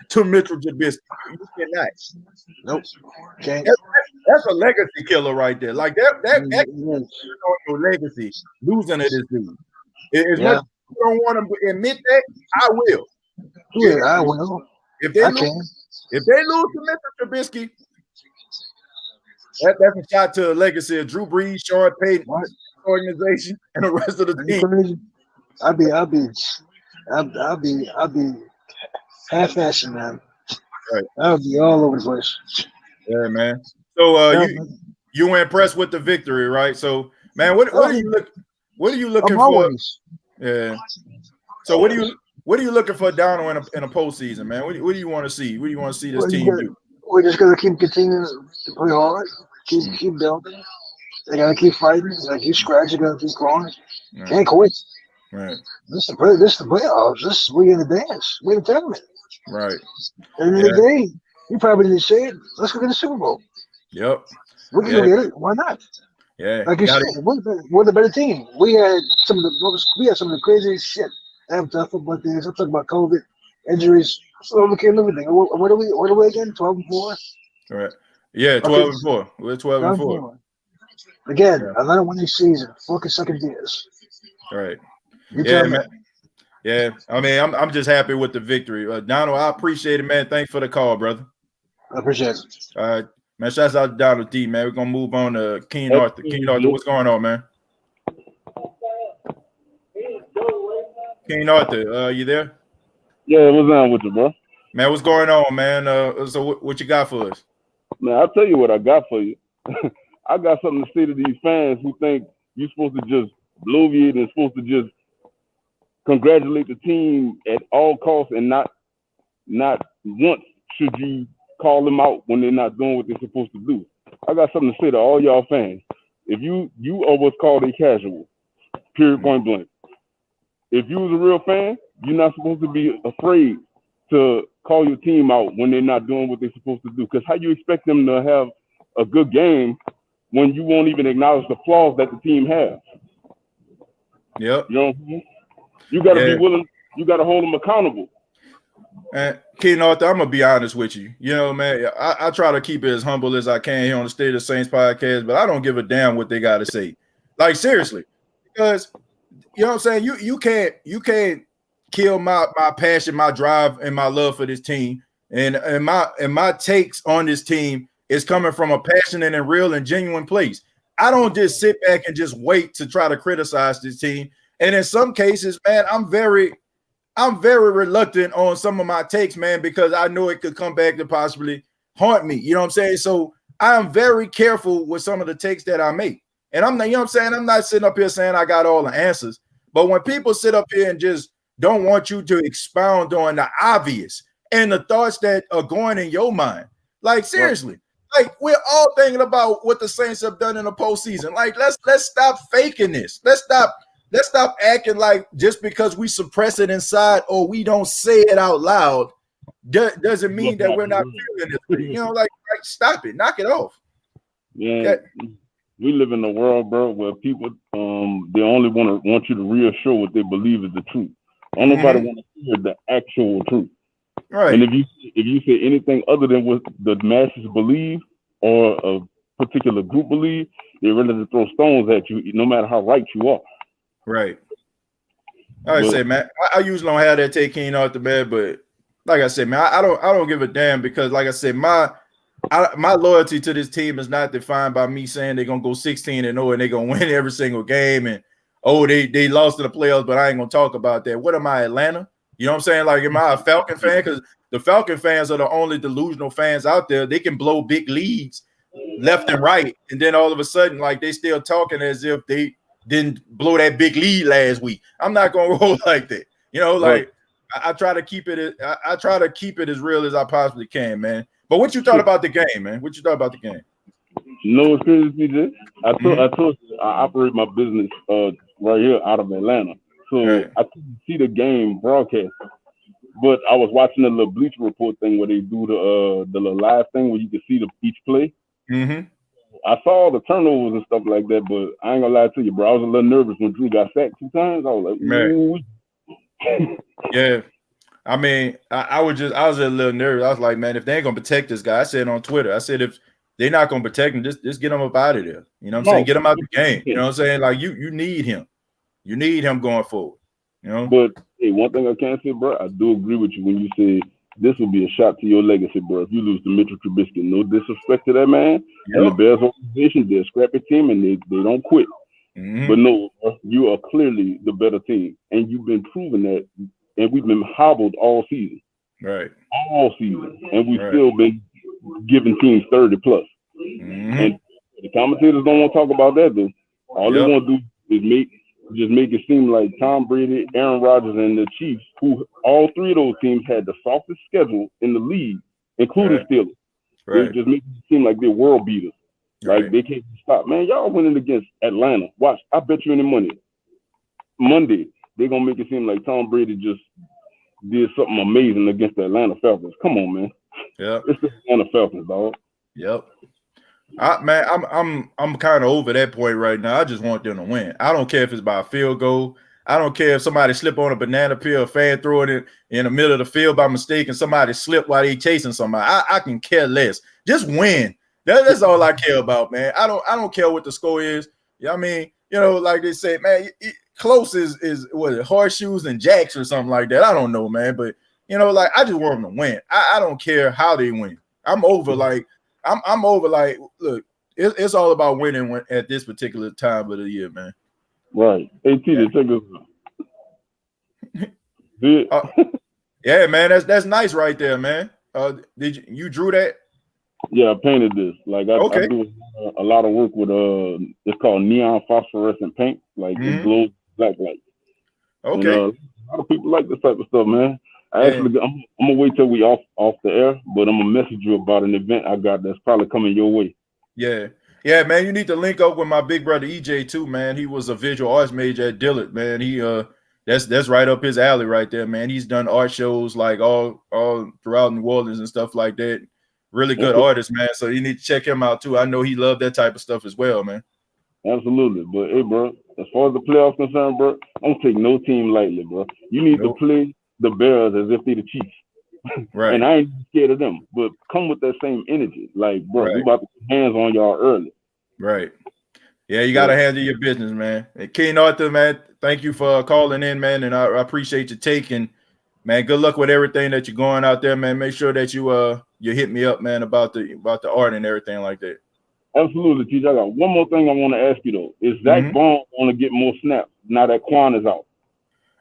to Mitchell Trubisky. You cannot. Nope. Can't. That's a legacy killer right there. Like that your legacy losing to this dude. As much as you don't want to admit that, I will. Yeah, I will. If they lose to Mitchell Trubisky, that's a shot to the legacy of Drew Brees, Sean Payton, organization, and the rest of the team. I'll be half-assing, man. Right. I'll be all over the place. Yeah, man. So you were impressed with the victory, right? So, man, what are you looking for? Always. Yeah. So what are you looking for down in a postseason, man? What do you want to see? What do you want to see this team do? We're just gonna keep continuing to play hard, keep building. They gotta keep fighting. They gotta keep scratching. Gotta keep growing. Right. Can't quit. Right. This is the playoffs. We in the dance. We in the tournament. Right. And in the day, you probably didn't say it. Let's go get the Super Bowl. Yep. We can go get it. Why not? Yeah. Like you said, we're the better team. We had some of the craziest shit after football things. I'm talking about COVID, injuries. So overcame everything. What are we again? 12-4. Right. Yeah, 12-4. We're 12-4. Again, another winning season. 4 consecutive years. Right. Yeah, man. Yeah. I mean, I'm just happy with the victory. Donald, I appreciate it, man. Thanks for the call, brother. I appreciate it. All right. Man, shouts out to Donald D, man. We're gonna move on to Kenyan Northern. Kenyan Northern, what's going on, man? Kenyan Northern, you there? Yeah, what's on with you, bro? Man, what's going on, man? So what you got for us? Man, I'll tell you what I got for you. I got something to say to these fans who think you're supposed to just bloviate and supposed to just congratulate the team at all costs and not once should you call them out when they're not doing what they're supposed to do. I got something to say to all y'all fans. If you are what's called a casual, period, point blank. If you was a real fan, you're not supposed to be afraid to call your team out when they're not doing what they're supposed to do. Because how you expect them to have a good game when you won't even acknowledge the flaws that the team has. Yep. You know what I mean? You got to be willing. You got to hold them accountable. And Kenyan Northern, I'm gonna be honest with you. You know, man, I try to keep it as humble as I can here on the State of the Saints podcast, but I don't give a damn what they got to say. Like seriously, because you know what I'm saying. You can't kill my passion, my drive, and my love for this team, and my takes on this team is coming from a passionate and real and genuine place. I don't just sit back and just wait to try to criticize this team. And in some cases, man, I'm very reluctant on some of my takes, man, because I know it could come back to possibly haunt me. You know what I'm saying? So I am very careful with some of the takes that I make. And I'm not, you know what I'm saying? I'm not sitting up here saying I got all the answers. But when people sit up here and just don't want you to expound on the obvious and the thoughts that are going in your mind, like seriously, like we're all thinking about what the Saints have done in the postseason. Like let's stop faking this. Let's stop acting like just because we suppress it inside or we don't say it out loud doesn't mean that we're not feeling it. You know, like stop it, knock it off. Yeah, we live in a world, bro, where people they only want you to reassure what they believe is the truth. Nobody want to hear the actual truth. Right. And if you say anything other than what the masses believe or a particular group believe, they're ready to throw stones at you, no matter how right you are. Right. Like I said, man, I usually don't have that take Kenyan off the bed, but like I said, man, I don't give a damn because, like I said, my loyalty to this team is not defined by me saying they're gonna go 16-0 and they're gonna win every single game and they lost to the playoffs, but I ain't gonna talk about that. What am I, Atlanta? You know what I'm saying? Like, am I a Falcon fan? Because the Falcon fans are the only delusional fans out there. They can blow big leads left and right, and then all of a sudden, like they still talking as if they didn't blow that big lead last week. I'm not gonna roll like that. You know, like I try to keep it. I try to keep it as real as I possibly can, man. But what you thought about the game, man? What you thought about the game? No experience, TJ. I told you I operate my business right here out of Atlanta, so I couldn't see the game broadcast. But I was watching the little Bleacher Report thing where they do the little live thing where you can see each play. Mm-hmm. I saw all the turnovers and stuff like that, but I ain't gonna lie to you, bro. I was a little nervous when Drew got sacked 2 times. I was like, ooh. Yeah. I mean, I was a little nervous. I was like, man, if they ain't gonna protect this guy, I said on Twitter, I said if they're not gonna protect him, just get him up out of there. You know what I'm saying? Get him out the game. You know what I'm saying? Like you need him. You need him going forward. You know. But hey, one thing I can say, bro, I do agree with you when you say this will be a shot to your legacy, bro. If you lose to Mitchell Trubisky, no disrespect to that man. And the Bears organization, they're a scrappy team and they don't quit. Mm-hmm. But no, you are clearly the better team, and you've been proving that. And we've been hobbled all season, right? All season, and we've still been giving teams 30 plus. Mm-hmm. And the commentators don't want to talk about that, though. All they want to do is make it seem like Tom Brady, Aaron Rodgers, and the Chiefs, who all 3 of those teams had the softest schedule in the league, including Steelers. They just make it seem like they're world beaters. Like they can't stop. Man, y'all winning against Atlanta. Watch, I bet you any money. Monday, they're going to make it seem like Tom Brady just did something amazing against the Atlanta Falcons. Come on, man. Yeah. It's the Atlanta Falcons, dog. Yep. Man, I'm kind of over that point right now. I just want them to win. I don't care if it's by a field goal. I don't care if somebody slip on a banana peel, a fan throw it in the middle of the field by mistake, and somebody slip while they chasing somebody. I can care less. Just win. That's all I care about, man. I don't care what the score is. You know what I mean? You know, like they say, man, close is what, horseshoes and jacks or something like that. I don't know, man. But you know, like I just want them to win. I don't care how they win. I'm over like I'm over like look, it's all about winning at this particular time of the year, man. Right. Hey, TJ, check this out. Yeah, man, that's nice right there, man. Did you drew that? Yeah, I painted this. Like I do a lot of work with it's called neon phosphorescent paint. Like it glows black light. Okay. And, a lot of people like this type of stuff, man. I'm gonna wait till we off the air, but I'm gonna message you about an event I got that's probably coming your way. Yeah, man. You need to link up with my big brother EJ too, man. He was a visual arts major at Dillard, man. He that's right up his alley right there, man. He's done art shows like all throughout New Orleans and stuff like that. Really good artist, man. So you need to check him out too. I know he loved that type of stuff as well, man. Absolutely. But hey, bro, as far as the playoffs concerned, bro, I don't take no team lightly, bro. You need to play the Bears as if they're the Chiefs. Right. And I ain't scared of them, but come with that same energy. Like, bro, we about to put hands on y'all early. Right. Yeah, you got to handle your business, man. And Kenyan Northern, man, thank you for calling in, man, and I appreciate your take. And, man, good luck with everything that you're going out there, man. Make sure that you hit me up, man, about the art and everything like that. Absolutely, TJ. I got one more thing I want to ask you, though. Is Zach Bond want to get more snaps now that Quan is out?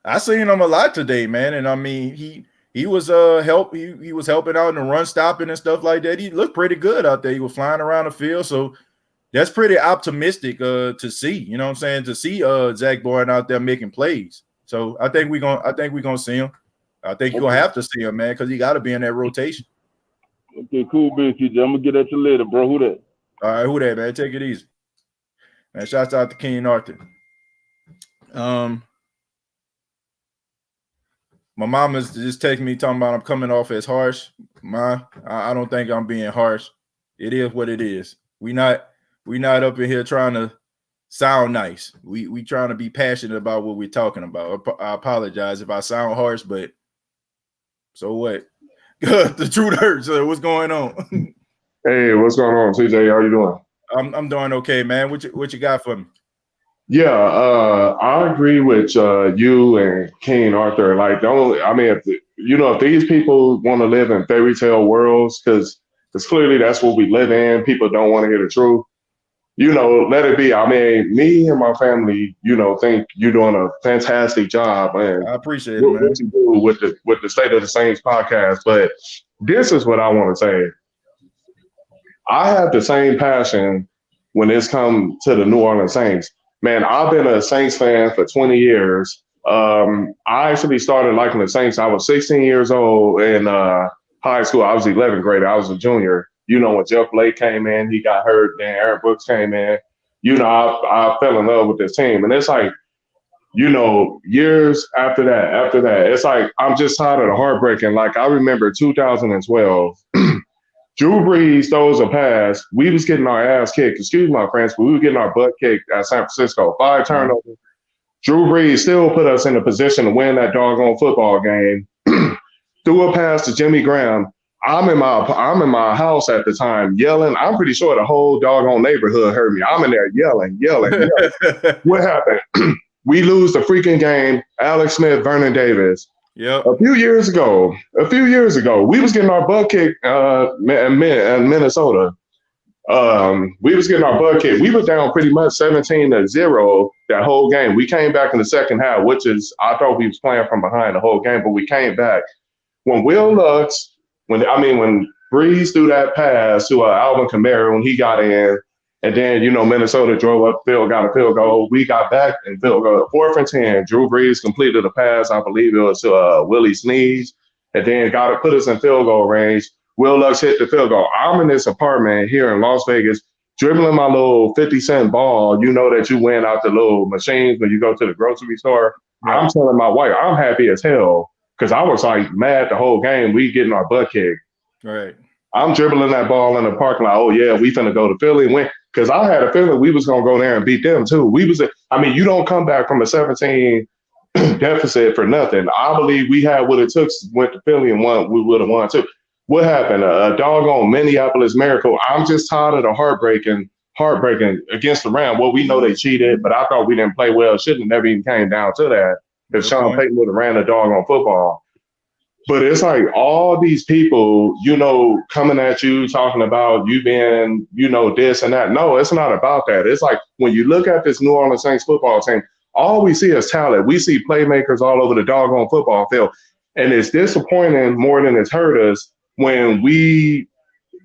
I seen him a lot today, man, and I mean he was he was helping out in the run stopping and stuff like that. He looked pretty good out there. He was flying around the field, so that's pretty optimistic to see. You know what I'm saying? To see Zach Bond out there making plays. So I think we're gonna see him. I think you're gonna have to see him, man, because he got to be in that rotation. Okay, cool, man, TJ. I'm gonna get at you later, bro. Who that? All right, who that, man? Take it easy. Man, shouts out to Kenyan Northern. My mom is just texting me talking about I'm coming off as harsh. I don't think I'm being harsh. It is what it is. We not up in here trying to sound nice. We trying to be passionate about what we're talking about. I apologize if I sound harsh, but so what? The truth hurts. What's going on? Hey, what's going on, TJ? How you doing? I'm doing okay, man. What you got for me? Yeah, I agree with you and King Arthur. Like, if these people want to live in fairy tale worlds, because clearly that's what we live in. People don't want to hear the truth. Let it be. I mean, me and my family, think you're doing a fantastic job, and I appreciate it, man. What you do with the State of the Saints podcast. But this is what I want to say. I have the same passion when it's come to the New Orleans Saints. Man, I've been a Saints fan for 20 years. I actually started liking the Saints. I was 16 years old in high school. I was 11th grader. I was a junior. When Jeff Blake came in, he got hurt. Then Aaron Brooks came in. I fell in love with this team. And it's like, years after that, it's like I'm just tired of the heartbreaking. Like, I remember 2012. Drew Brees throws a pass. We was getting our ass kicked. Excuse my French, but we were getting our butt kicked at San Francisco. 5 turnovers. Drew Brees still put us in a position to win that doggone football game. Threw a pass to Jimmy Graham. I'm in my house at the time yelling. I'm pretty sure the whole doggone neighborhood heard me. I'm in there yelling. What happened? We lose the freaking game. Alex Smith, Vernon Davis. Yep. A few years ago, we was getting our butt kicked in Minnesota. We was getting our butt kicked. We were down pretty much 17-0 that whole game. We came back in the second half, which is, I thought we was playing from behind the whole game, but we came back. When when Brees threw that pass to Alvin Kamara when he got in, and then, Minnesota drove up got a field goal. We got back and field goal. 4th and 10. Drew Brees completed a pass. I believe it was to Willie Sneeze, and then put us in field goal range. Will Lux hit the field goal. I'm in this apartment here in Las Vegas, dribbling my little 50-cent ball. You know that you win out the little machines when you go to the grocery store. Right. I'm telling my wife, I'm happy as hell because I was like mad the whole game. We getting our butt kicked. Right. I'm dribbling that ball in the parking lot. Oh, yeah, we finna go to Philly and win. Because I had a feeling we was going to go there and beat them, too. You don't come back from a 17 deficit for nothing. I believe we had what it took, went to Philly and won. We would have won, too. What happened? A doggone Minneapolis miracle. I'm just tired of the heartbreaking against the Rams. Well, we know they cheated, but I thought we didn't play well. Shouldn't have never even came down to that if Sean Payton would have ran the doggone football. But it's like all these people, coming at you, talking about you being, this and that. No, it's not about that. It's like when you look at this New Orleans Saints football team, all we see is talent. We see playmakers all over the doggone football field. And it's disappointing more than it's hurt us when we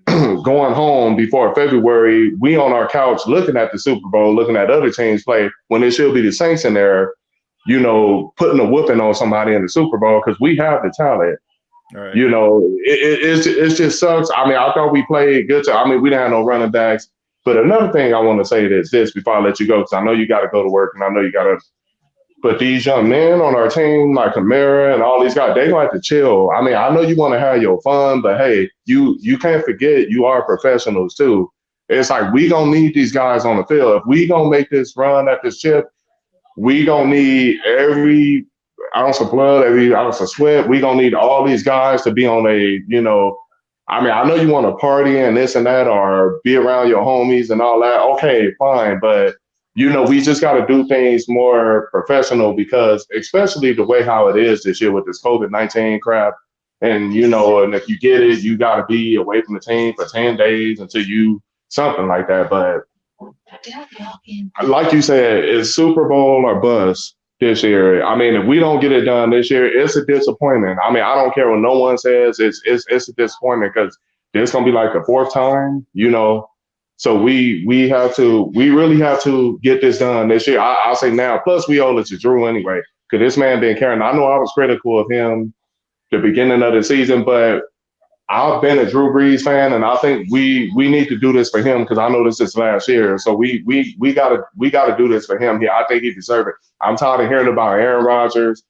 going home before February, we on our couch looking at the Super Bowl, looking at other teams play when it should be the Saints in there. Putting a whooping on somebody in the Super Bowl because we have the talent. Right. It just sucks. I thought we played good. We didn't have no running backs. But another thing I want to say is this before I let you go, because I know you got to go to work and I know you got to But these young men on our team, like Kamara and all these guys, they like to chill. I mean, I know you want to have your fun, but hey, you can't forget you are professionals too. It's like we gonna need these guys on the field. If we gonna make this run at this chip, we gonna need every ounce of blood, every ounce of sweat. We gonna need all these guys to be on a, I mean, I know you want to party and this and that, or be around your homies and all that. Okay, fine, but we just got to do things more professional because, especially the way how it is this year with this COVID-19 crap, and and if you get it, you got to be away from the team for 10 days until you something like that. But like you said, it's Super Bowl or bust this year. I mean, if we don't get it done this year, it's a disappointment. I mean, I don't care what no one says. It's a disappointment because it's gonna be like the fourth time, So we really have to get this done this year. I'll say now. Plus, we owe it to Drew anyway because this man didn't care. And I know I was critical of him the beginning of the season, but I've been a Drew Brees fan, and I think we need to do this for him because I know this is last year. So we gotta do this for him. Yeah, I think he deserves it. I'm tired of hearing about Aaron Rodgers,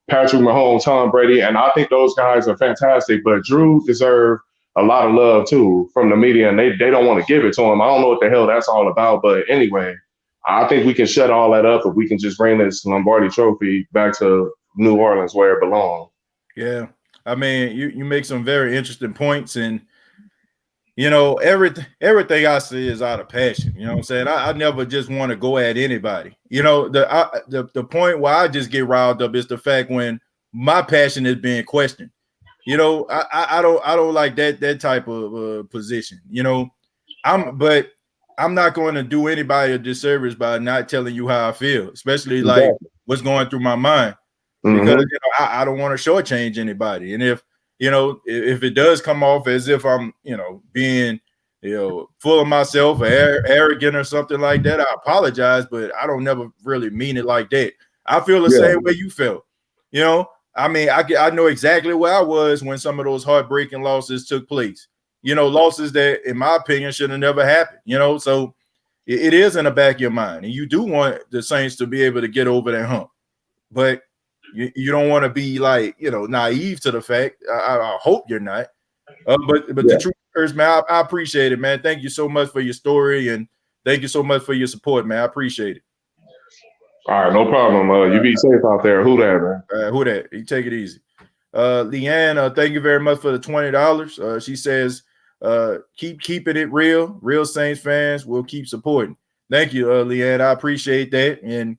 Patrick Mahomes, Tom Brady, and I think those guys are fantastic. But Drew deserves a lot of love too from the media, and they don't want to give it to him. I don't know what the hell that's all about, but anyway, I think we can shut all that up if we can just bring this Lombardi Trophy back to New Orleans where it belongs. Yeah. I mean, you make some very interesting points, and everything I say is out of passion. You know what I'm saying? I never just want to go at anybody. The point where I just get riled up is the fact when my passion is being questioned. I don't like that type of position. But I'm not going to do anybody a disservice by not telling you how I feel, especially like what's going through my mind. Because I don't want to shortchange anybody, and if it does come off as if I'm being full of myself or arrogant or something like that, I apologize, but I don't never really mean it like that. I feel the same way you felt. I mean, I know exactly where I was when some of those heartbreaking losses took place. Losses that, in my opinion, should have never happened. So it is in the back of your mind, and you do want the Saints to be able to get over that hump, but you don't want to be like, naive to the fact. I hope you're not. But the truth is, man, I appreciate it, man. Thank you so much for your story, and thank you so much for your support, man. I appreciate it. All right, no problem. You be safe out there. Who that, man? Who that? You take it easy. Leanna, thank you very much for the $20. She says, keep keeping it real. Real Saints fans will keep supporting. Thank you, Leanna. I appreciate that. And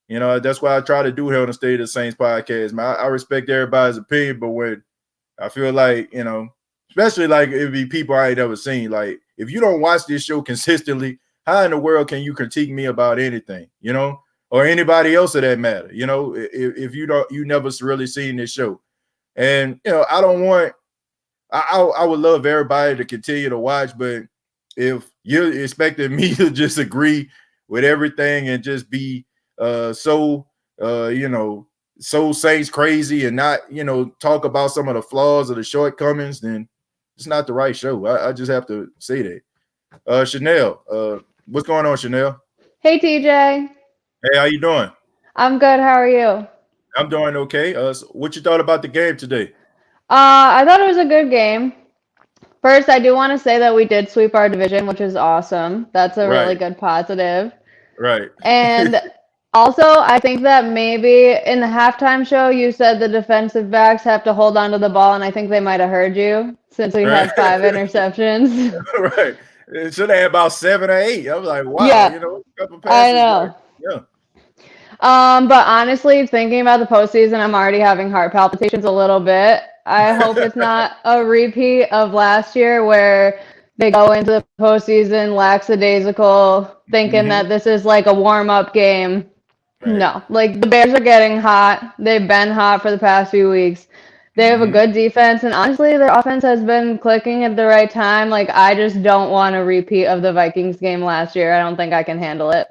that's why I try to do here on the State of the Saints podcast, man. I respect everybody's opinion, but when I feel like, especially like it'd be people I ain't ever seen. Like, if you don't watch this show consistently, how in the world can you critique me about anything, or anybody else of that matter? If you never really seen this show. And, I don't want, I would love everybody to continue to watch, but if you're expecting me to just agree with everything and just be so Saints crazy and not, talk about some of the flaws or the shortcomings, then it's not the right show. I just have to say that. Chanel, what's going on, Chanel? Hey, TJ. Hey, how you doing? I'm good. How are you? I'm doing okay. So what you thought about the game today? I thought it was a good game. First, I do want to say that we did sweep our division, which is awesome. That's a really good positive. Right. And also, I think that maybe in the halftime show, you said the defensive backs have to hold on to the ball, and I think they might have heard you since we had 5 interceptions. Right. It should have had about 7 or 8. I was like, wow, Yeah, a couple passes. I know. Yeah. But honestly, thinking about the postseason, I'm already having heart palpitations a little bit. I hope it's not a repeat of last year where they go into the postseason lackadaisical, thinking that this is like a warm-up game. Right. No, like the Bears are getting hot. They've been hot for the past few weeks. They have a good defense, and honestly, their offense has been clicking at the right time. Like, I just don't want a repeat of the Vikings game last year. I don't think I can handle it.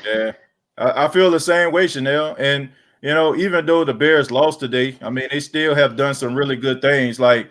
Yeah, I feel the same way, Chanel. And, even though the Bears lost today, I mean, they still have done some really good things, like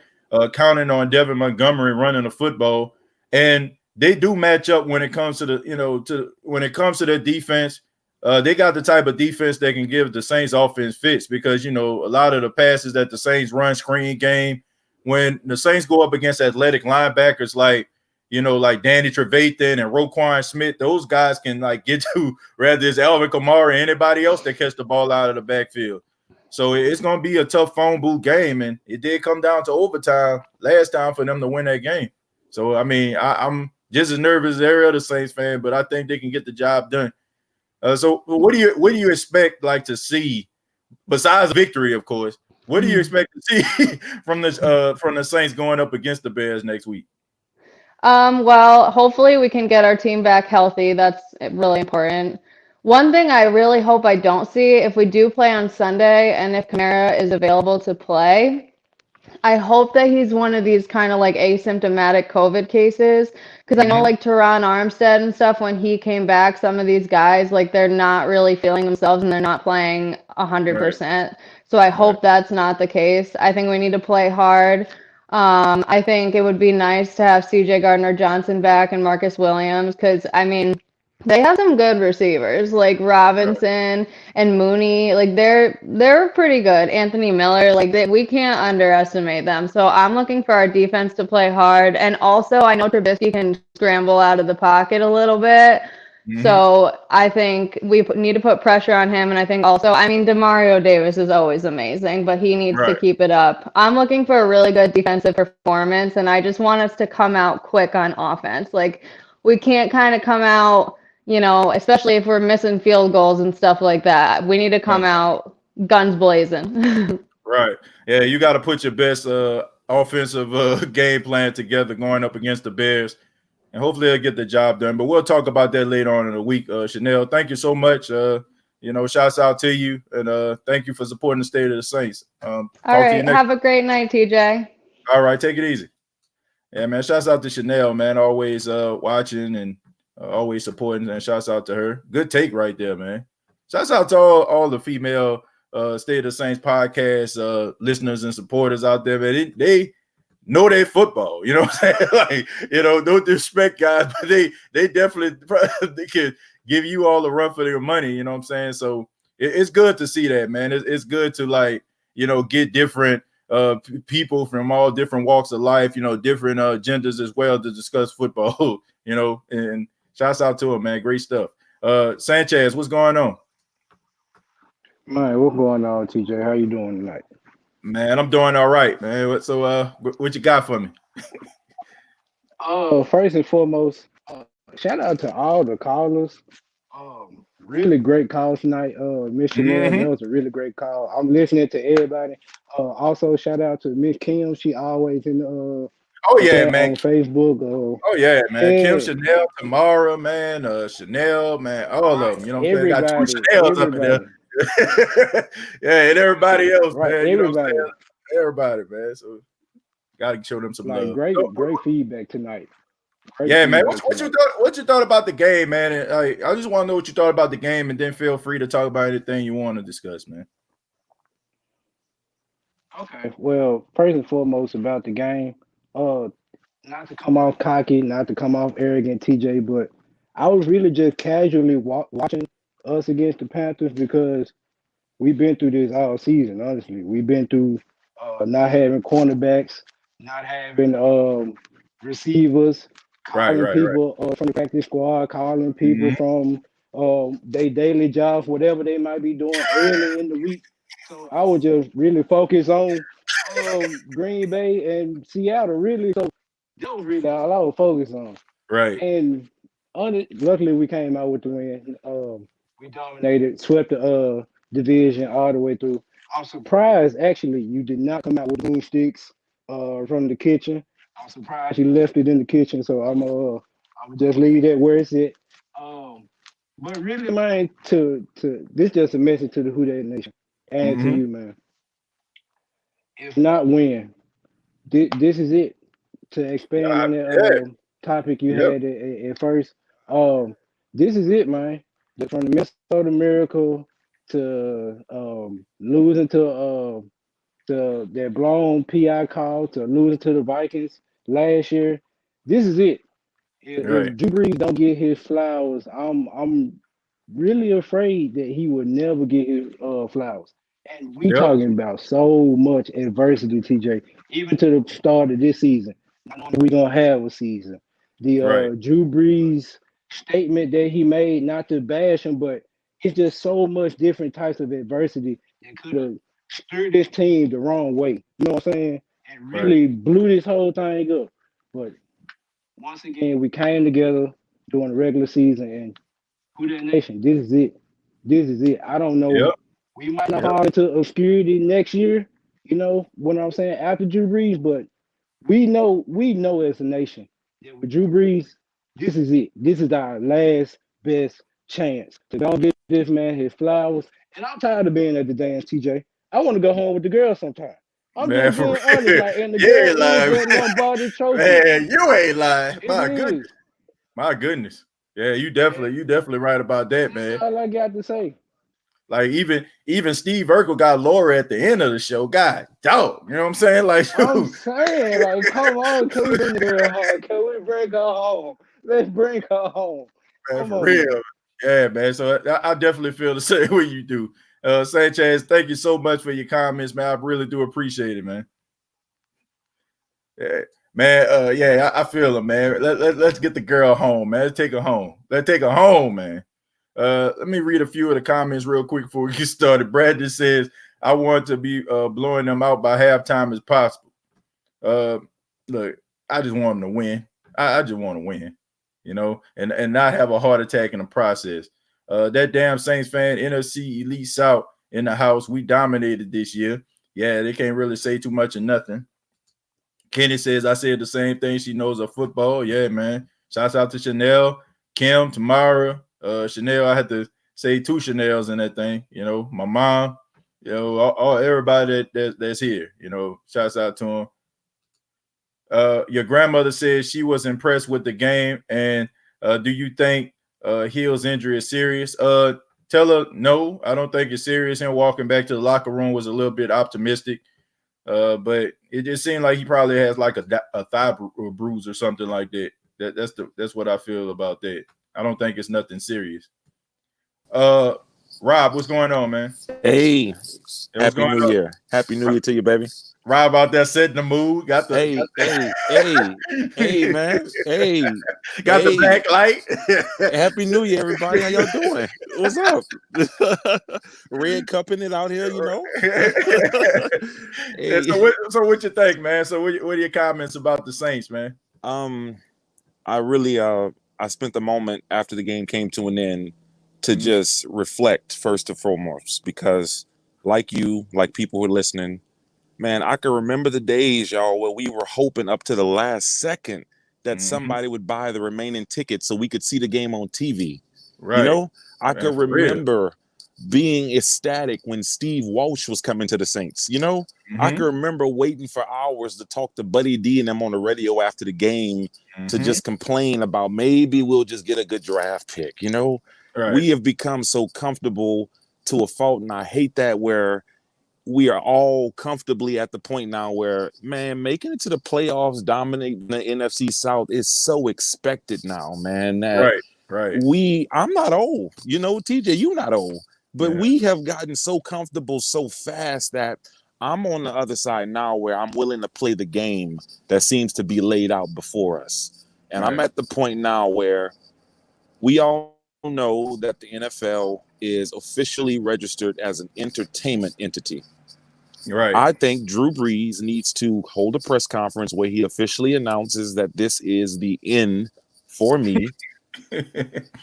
counting on Devin Montgomery running the football. And they do match up when it comes to the, when it comes to their defense. they got the type of defense that can give the Saints offense fits because, a lot of the passes that the Saints run screen game, when the Saints go up against athletic linebackers like Danny Trevathan and Roquan Smith, those guys can get to whether it's Alvin Kamara or anybody else that catch the ball out of the backfield. So it's going to be a tough phone booth game, and it did come down to overtime last time for them to win that game. So, I'm just as nervous as every other Saints fan, but I think they can get the job done. So what do you expect to see besides victory, of course? What do you expect to see from the Saints going up against the Bears next week? Well, hopefully we can get our team back healthy. That's really important. One thing I really hope I don't see, if we do play on Sunday and if Kamara is available to play, I hope that he's one of these kind of asymptomatic COVID cases, because I know Teron Armstead and stuff, when he came back, some of these guys, they're not really feeling themselves and they're not playing 100%. So I hope that's not the case. I think we need to play hard. I think it would be nice to have CJ Gardner-Johnson back and Marcus Williams, because, they have some good receivers like Robinson and Mooney. They're pretty good. Anthony Miller, we can't underestimate them. So I'm looking for our defense to play hard. And also, I know Trubisky can scramble out of the pocket a little bit. So I think we need to put pressure on him. And I think also, Demario Davis is always amazing, but he needs to keep it up. I'm looking for a really good defensive performance, and I just want us to come out quick on offense. We can't kind of come out, especially if we're missing field goals and stuff like that. We need to come out guns blazing. Right. Yeah, you got to put your best offensive game plan together going up against the Bears, and hopefully they'll get the job done. But we'll talk about that later on in the week. Chanel, thank you so much. Shouts out to you, and thank you for supporting the State of the Saints. All right. Have a great night, TJ. All right. Take it easy. Yeah, man. Shouts out to Chanel, man. Always watching and always supporting, and shouts out to her. Good take right there, man. Shouts out to all the female State of the Saints podcast listeners and supporters out there, man. They know their football, you know what I'm saying? No disrespect, guys, but they definitely they can give you all the run for their money, you know what I'm saying? So it's good to see that, man. It's good to get different people from all different walks of life, different genders as well, to discuss football, and shouts out to him, man. Great stuff. Sanchez, what's going on? Man, what's going on, TJ? How you doing tonight? Man, I'm doing all right, man. So what you got for me? First and foremost, shout out to all the callers. Really great call tonight. Miss Chanel, that was a really great call. I'm listening to everybody. Also, shout out to Miss Kim. She always in the man, on Facebook. Man. Kim, Chanel, Tamara, man, Chanel, man, all of them. You know what I'm saying? Got two Chanels up in there. Yeah, and everybody else, man. Everybody. You know what I'm saying? Everybody, man. So gotta show them some love. Great feedback tonight. Man. What you thought about the game, man? And, I just want to know what you thought about the game, and then feel free to talk about anything you want to discuss, man. Okay. Well, first and foremost about the game, not to come off cocky, not to come off arrogant, TJ, but I was really just casually watching us against the Panthers, because we've been through this all season. Honestly, we've been through not having cornerbacks, not having receivers, calling people from the practice squad, calling people from their daily jobs, whatever they might be doing early in the week. So I was just really focused on Green Bay and Seattle, really. So that was really all I was focused on. Right. And luckily we came out with the win. We dominated, swept the division all the way through. I'm surprised, actually, you did not come out with broomsticks from the kitchen. I'm surprised you left it in the kitchen, so I'm just leave that where it's at. But really, man, this just a message to the Who Dat Nation and to you, man. If not win, this is it. To expand on that topic you had at first, this is it, man. From the Minnesota Miracle to losing to that blown PI call, to losing to the Vikings last year, this is it. If Drew Brees don't get his flowers, I'm really afraid that he would never get his flowers. And we Yep. talking about so much adversity, TJ, even to the start of this season. Not knowing we gonna have a season. The Right. Drew Brees statement that he made, not to bash him, but it's just so much different types of adversity that could have steered this team the wrong way. You know what I'm saying? And Right. really blew this whole thing up. But once again, we came together during the regular season and who that nation. This is it. This is it. I don't know. Yep. We might not Yep. fall into obscurity next year, you know what I'm saying, after Drew Brees, but we know as a nation that with Drew Brees, this is it. This is our last best chance to go get this man his flowers. And I'm tired of being at the dance, TJ. I want to go home with the girls sometime. I'm Man, just for being honest, real. like, and the You girl ain't is lying. that Lombardi trophy. Man, you ain't lying. It My is. goodness. My goodness. Yeah, you definitely right about that, man. That's all I got to say. Like even Steve Urkel got Laura at the end of the show. God, dog. You know what I'm saying? Like, I'm dude, saying, like, come on, can we bring the girl home? Can we bring her home? Let's bring her home. man, Come for on, real. man. Yeah, man. So I definitely feel the same way you do. Sanchez, thank you so much for your comments, man. I really do appreciate it, man. Yeah, man. Yeah, I feel it, man. Let's get the girl home, man. Let's take her home. Let's take her home, man. Let me read a few of the comments real quick before we get started. Brandon says, I want to be blowing them out by halftime as possible. Look, I just want them to win. I just want to win, you know, and not have a heart attack in the process. That damn Saints fan, NFC Elite South in the house. We dominated this year. Yeah, they can't really say too much of nothing. Kenny says, I said the same thing. She knows her football. Yeah, man. Shouts out to Chanel, Kim, Tamara, Chanel. I had to say two Chanels in that thing. You know, my mom, you know, all everybody that's here, you know, shouts out to them. Your grandmother says she was impressed with the game. And do you think Hill's injury is serious? Tell her, no, I don't think it's serious. Him walking back to the locker room was a little bit optimistic. But it just seemed like he probably has like a thigh bruise or something like that. That's what I feel about that. I don't think it's nothing serious. Rob, what's going on, man? Hey, Happy going New on? Year. Happy New Year to you, baby. Rob out there setting the mood. Got the man. Hey, got the black light. Happy New Year, everybody. How y'all doing? What's up? Red cupping it out here, you know. Hey. So what you think, man? So what are your comments about the Saints, man? I really I spent the moment after the game came to an end to just reflect first and foremost, because like you, like people who are listening, man, I can remember the days, y'all, where we were hoping up to the last second that somebody would buy the remaining tickets so we could see the game on TV. Right. You know, I can remember being ecstatic when Steve Walsh was coming to the Saints. You know, I can remember waiting for hours to talk to Buddy D and them on the radio after the game to just complain about maybe we'll just get a good draft pick. You know, we have become so comfortable to a fault, and I hate that, where we are all comfortably at the point now where, man, making it to the playoffs, dominating the NFC South is so expected now, man. That I'm not old, you know, TJ, you're not old, but we have gotten so comfortable so fast that I'm on the other side now where I'm willing to play the game that seems to be laid out before us. And I'm at the point now where we all know that the NFL is officially registered as an entertainment entity. Right. I think Drew Brees needs to hold a press conference where he officially announces that this is the end for me.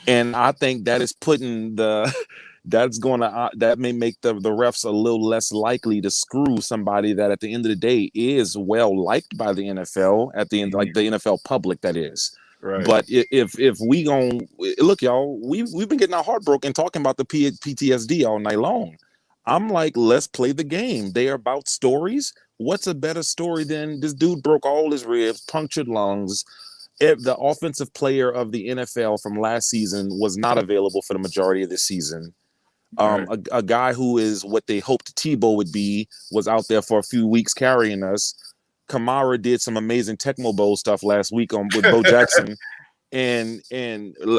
And I think that is putting that may make the refs a little less likely to screw somebody that at the end of the day is well liked by the NFL at the end, like the NFL public, that is. Right. But if we gonna look, y'all, we've been getting our heart broken talking about the PTSD all night long. I'm like, let's play the game. They are about stories. What's a better story than this dude broke all his ribs, punctured lungs? The offensive player of the NFL from last season was not available for the majority of the season. A guy who is what they hoped Tebow would be was out there for a few weeks carrying us. Kamara did some amazing Tecmo Bowl stuff last week with Bo Jackson. And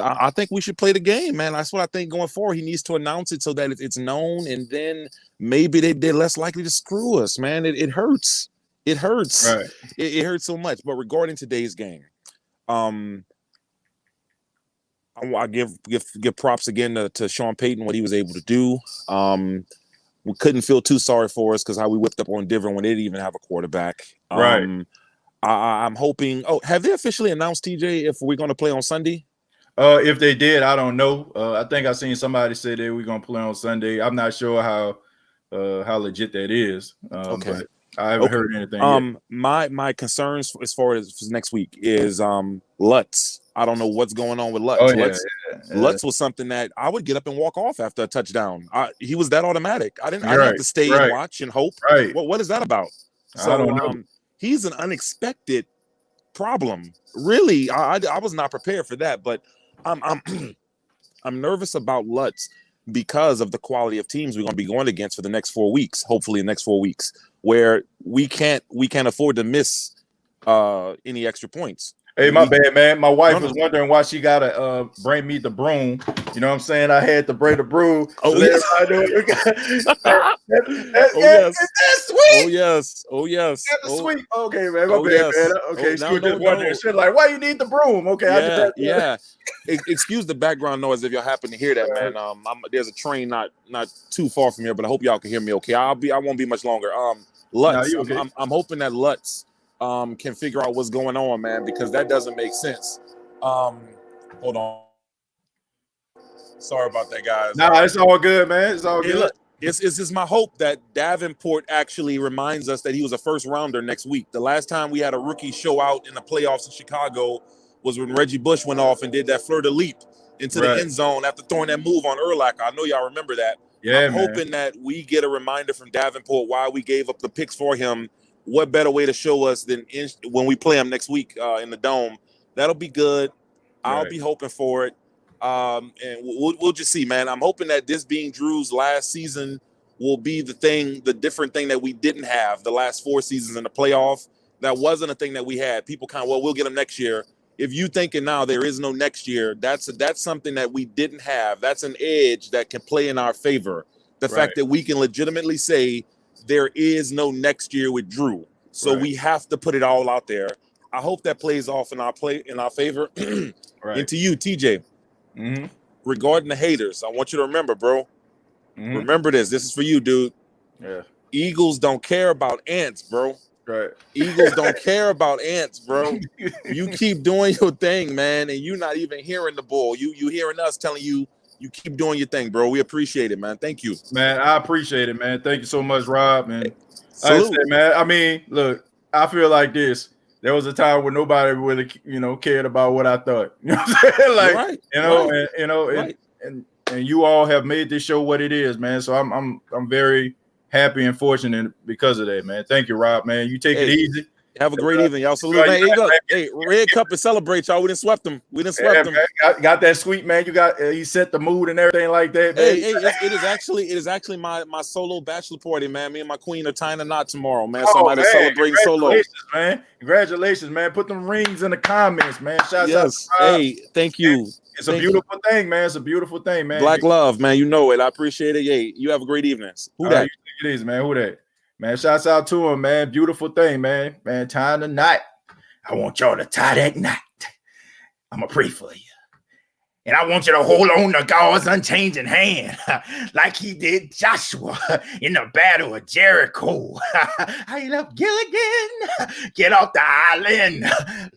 I think we should play the game, man. That's what I think going forward. He needs to announce it so that it's known, and then maybe they're less likely to screw us, man. It hurts. It hurts. Right. It hurts so much. But regarding today's game, I give props again to Sean Payton, what he was able to do. We couldn't feel too sorry for us because how we whipped up on Denver when they didn't even have a quarterback. Right. I'm hoping. Oh, have they officially announced, TJ, if we're going to play on Sunday? If they did, I don't know. I think I seen somebody say that we're gonna play on Sunday. I'm not sure how legit that is. Okay. But I haven't heard anything yet. My concerns as far as next week is Lutz. I don't know what's going on with Lutz. Oh, yeah. Lutz was something that I would get up and walk off after a touchdown. He was that automatic. I didn't have to stay and watch and hope. Right. What is that about? So I don't know. He's an unexpected problem. Really, I was not prepared for that, but I'm nervous about Lutz because of the quality of teams we're going to be going against for the next 4 weeks. Hopefully, the next 4 weeks, where we can't afford to miss any extra points. Hey, my bad, man. My wife was wondering why she gotta bring me the broom. You know what I'm saying? I had to bring the broom. Oh, yes. That's sweet. Oh yes. Oh yes. That's sweet. Okay, man. My bad, man. Okay, she was just wondering. She's like, why you need the broom? Okay, yeah. Excuse the background noise if y'all happen to hear that, man. There's a train not too far from here, but I hope y'all can hear me okay. I won't be much longer. Lutz, okay? I'm hoping that Lutz can figure out what's going on, man, because that doesn't make sense. Hold on. Sorry about that, guys. Nah, it's all good, man. It's all good. Look, it's my hope that Davenport actually reminds us that he was a first rounder next week. The last time we had a rookie show out in the playoffs in Chicago was when Reggie Bush went off and did that fleur-de-lis into the end zone after throwing that move on Urlacher. I know y'all remember that. Yeah, I'm hoping that we get a reminder from Davenport why we gave up the picks for him. What better way to show us than when we play him next week in the Dome? That'll be good. I'll be hoping for it. And we'll just see, man. I'm hoping that this being Drew's last season will be the different thing that we didn't have the last 4 seasons in the playoff. That wasn't a thing that we had. People we'll get him next year. If you thinking now there is no next year, that's something that we didn't have. That's an edge that can play in our favor. The fact that we can legitimately say there is no next year with Drew. So we have to put it all out there. I hope that plays off in our favor. And to you, TJ, regarding the haters, I want you to remember, bro. Remember this. This is for you, dude. Yeah. Eagles don't care about ants, bro. Right. Eagles don't care about ants, bro. You keep doing your thing, man, and you're not even hearing the bull. You hearing us telling you keep doing your thing, bro. We appreciate it, man. Thank you. Man, I appreciate it, man. Thank you so much, Rob, man. Like I said, man, I mean, look, I feel like this. There was a time when nobody really, cared about what I thought. You know what I'm saying? And you all have made this show what it is, man. So I'm very happy and fortunate because of that, man. Thank you, Rob, man. You take it easy. Have a great evening, y'all. Salute, man. Hey, Red Cup and celebrate, y'all. We didn't swept them. Man, got that sweet, man. You got you set the mood and everything like that, man. Hey, it is actually my solo bachelor party, man. Me and my queen are tying a knot tomorrow, man. Somebody celebrating solo. Man. Congratulations, man. Put them rings in the comments, man. Shout out to Rob. Hey, thank you. It's a beautiful thing, man. It's a beautiful thing, man. Black love, man. You know it. I appreciate it. Hey, you have a great evening. Who that? You take it easy, man. Who that? Man, shouts out to him, man. Beautiful thing, man. Man, tying the knot. I want y'all to tie that knot. I'm going to pray for you. And I want you to hold on to God's unchanging hand like he did Joshua in the battle of Jericho. I love Gilligan. Get off the island,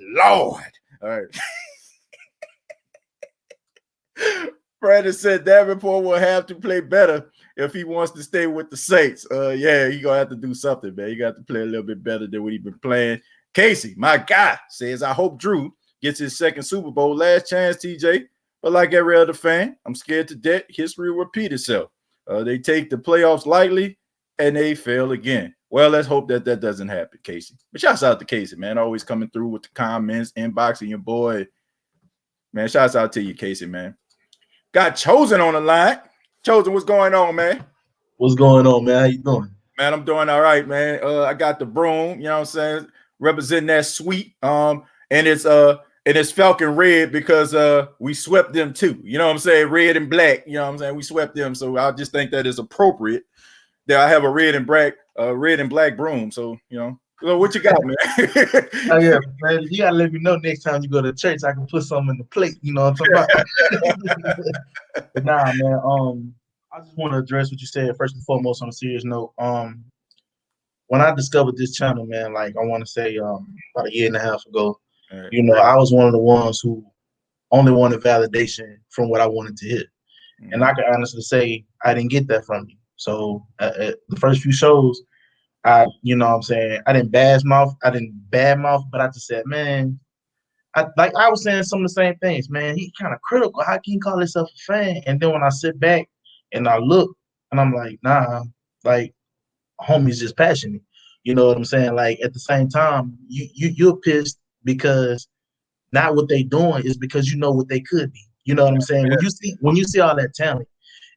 Lord. All right. Brandon said Davenport will have to play better if he wants to stay with the Saints. Yeah, he gonna have to do something, man. You got to play a little bit better than what he's been playing. Casey, my guy, says, I hope Drew gets his second Super Bowl. Last chance, TJ. But like every other fan, I'm scared to death. History will repeat itself. They take the playoffs lightly, and they fail again. Well, let's hope that doesn't happen, Casey. But shouts out to Casey, man. Always coming through with the comments, inboxing your boy. Man, shouts out to you, Casey, man. Got Chosen on the line. Chosen, what's going on, man? What's going on, man? How you doing? Man, I'm doing all right, man. I got the broom, you know what I'm saying, representing that suite. And it's And it's Falcon red because we swept them too. You know what I'm saying? Red and black. You know what I'm saying? We swept them. So I just think that is appropriate that I have a red and black broom. So, you know. So what you got, man? Oh yeah, man. You gotta let me know next time you go to church. I can put something in the plate. You know what I'm talking about? But nah, man. I just want to address what you said first and foremost on a serious note. When I discovered this channel, man, like I want to say about a year and a half ago, you know, I was one of the ones who only wanted validation from what I wanted to hear. And I can honestly say I didn't get that from you. So the first few shows, you know what I'm saying, I didn't badmouth, but I just said, man, I was saying some of the same things, man. He kind of critical. How can you call himself a fan? And then when I sit back and I look and I'm like, nah, like homie's just passionate. You know what I'm saying? Like at the same time, you're pissed because not what they doing is because you know what they could be. You know what I'm saying? When you see all that talent,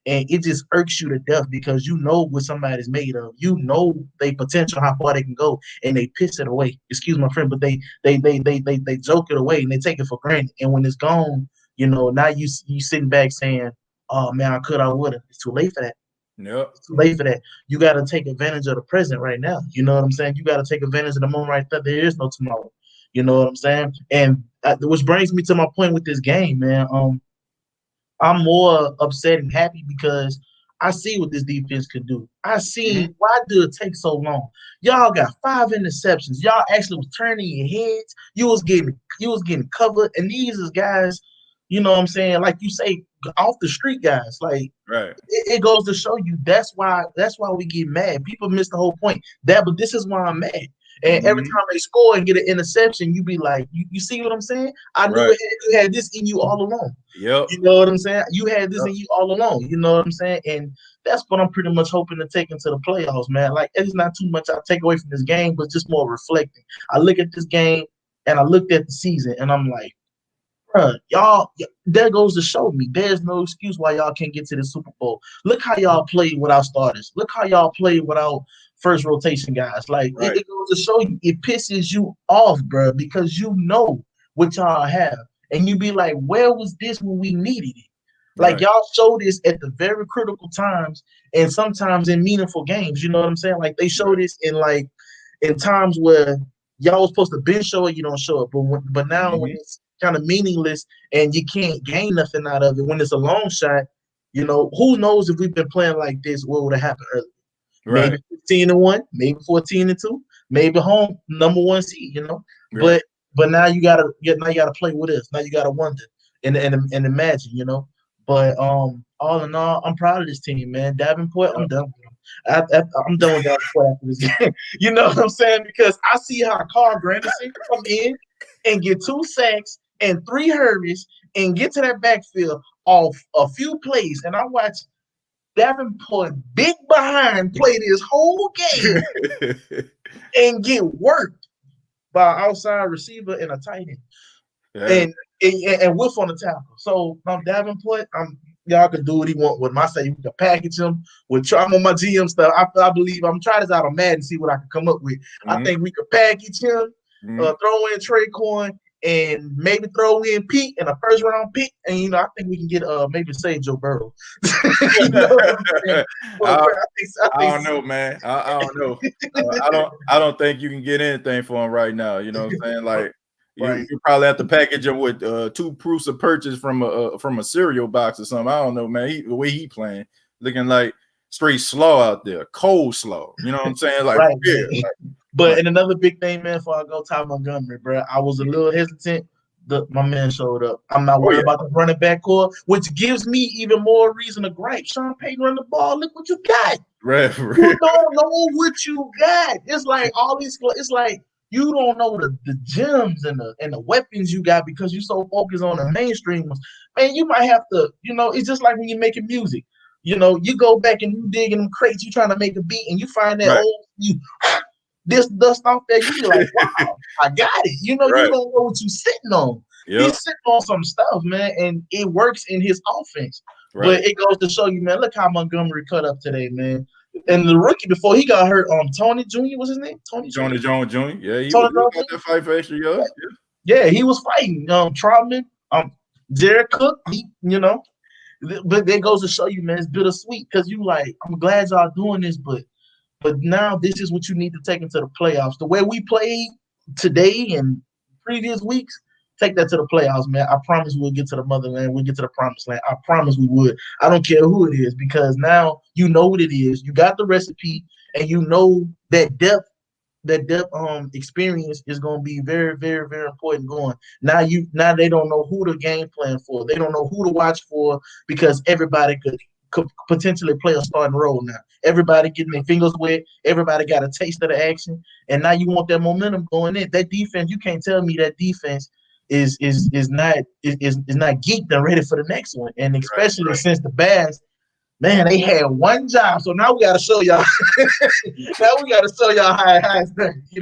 and it just irks you to death because you know what somebody's made of. You know they potential, how far they can go, and they piss it away. Excuse my friend, but they joke it away and they take it for granted. And when it's gone, you know, now you sitting back saying, "Oh man, I could, I would have." It's too late for that. Yep. It's too late for that. You got to take advantage of the present right now. You know what I'm saying? You got to take advantage of the moment right there. There is no tomorrow. You know what I'm saying? And which brings me to my point with this game, man. I'm more upset and happy because I see what this defense could do. I see why did it take so long? Y'all got 5 interceptions. Y'all actually was turning your heads. You was getting covered, and these is guys, you know what I'm saying? Like you say, off the street guys. Like it goes to show you that's why we get mad. People miss the whole point. But this is why I'm mad. And every time they score and get an interception, you be like, you see what I'm saying? I knew you had this in you all along. Yep. You know what I'm saying? You had this in you all along. You know what I'm saying? And that's what I'm pretty much hoping to take into the playoffs, man. Like, it's not too much I take away from this game, but just more reflecting. I look at this game and I looked at the season and I'm like, bruh, y'all, that goes to show me there's no excuse why y'all can't get to the Super Bowl. Look how y'all played without starters. Look how y'all played without first rotation guys. Like, it goes to show you, it pisses you off, bruh, because you know what y'all have. And you be like, where was this when we needed it? Like, y'all show this at the very critical times and sometimes in meaningful games. You know what I'm saying? Like, they show this in times where y'all was supposed to bench show it, you don't show it. But now when it's kind of meaningless and you can't gain nothing out of it, when it's a long shot, you know, who knows if we've been playing like this, what would have happened earlier? Maybe 15-1, maybe 14-2, maybe home #1 seed, you know. But now you gotta play with us. Now you gotta wonder and imagine, you know. But all in all, I'm proud of this team, man. Davenport, I'm done with him. I'm done with Davenport after this game. You know what I'm saying? Because I see how Carl Granderson come in and get 2 sacks and 3 hurries and get to that backfield off a few plays, and I watch Davenport big behind play this whole game and get worked by an outside receiver and a tight end, and whiff on the tackle. So Davenport, y'all can do what he want with him. I say you can package him with. I'm on my GM stuff. I believe I'm trying this out on Madden, see what I can come up with. I think we could package him, throw in Traquan, and maybe throw in Pete and a first-round pick, and you know I think we can get maybe save Joe Burrow. You know what I'm saying? I don't know, man. I don't know. I don't think you can get anything for him right now. You know what I'm saying? Like you probably have to package him with 2 proofs of purchase from a cereal box or something. I don't know, man. The way he playing, looking like straight slaw out there, cold slaw. You know what I'm saying? Like, But and another big thing, man, before I go, Ty Montgomery, bro, I was a little hesitant. My man showed up. I'm not worried about the running back core, which gives me even more reason to gripe. Sean Payton run the ball. Look what you got. You don't know what you got. It's like all these. It's like you don't know the gems and the weapons you got because you're so focused on the mainstreamers. Man, you might have to. You know, it's just like when you're making music. You know, you go back and you dig in them crates. You trying to make a beat, and you find that old this dust off there, you be like, wow, I got it. You know, you don't know what you're sitting on. He's sitting on some stuff, man, and it works in his offense. But it goes to show you, man, look how Montgomery cut up today, man. And the rookie before he got hurt, Tony Jr. was his name? Tony Jones Jr. Yeah, he got that fight for extra yards. Yeah, he was fighting. Trotman, Jared Cook, but that goes to show you, man, it's bittersweet because you like, I'm glad y'all doing this, but now this is what you need to take into the playoffs. The way we played today and previous weeks, take that to the playoffs, man. I promise we'll get to the motherland. We'll get to the promised land. I promise we would. I don't care who it is because now you know what it is. You got the recipe, and you know that depth experience is going to be very, very, very important going. Now they don't know who to game plan for. They don't know who to watch for because everybody could potentially play a starting role now. Everybody getting their fingers wet. Everybody got a taste of the action. And now you want that momentum going in. That defense, you can't tell me that defense is not geeked and ready for the next one. And especially since the Bears, man, they had one job, so now we got to show y'all. Now we got to show y'all how it's done. You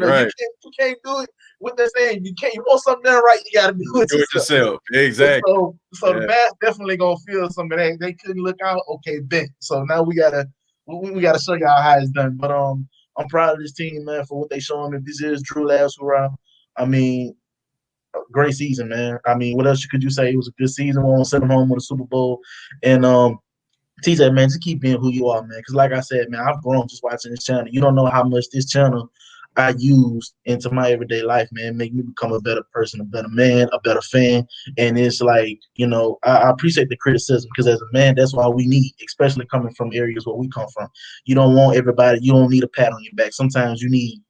can't do it. What they're saying, you want something done right, you got to do it yourself. Exactly. So the Bears definitely gonna feel some of that. They couldn't look out. Okay, bet. So now we gotta show y'all how it's done. But I'm proud of this team, man, for what they showing. If this is Drew last hurrah, I mean, great season, man. I mean, what else could you say? It was a good season. We won't send them home with a Super Bowl. And TJ, man, just keep being who you are, man. Because like I said, man, I've grown just watching this channel. You don't know how much this channel I use into my everyday life, man. Make me become a better person, a better man, a better fan. And it's like, I appreciate the criticism because as a man, that's all we need, especially coming from areas where we come from. You don't want everybody. You don't need a pat on your back. Sometimes you need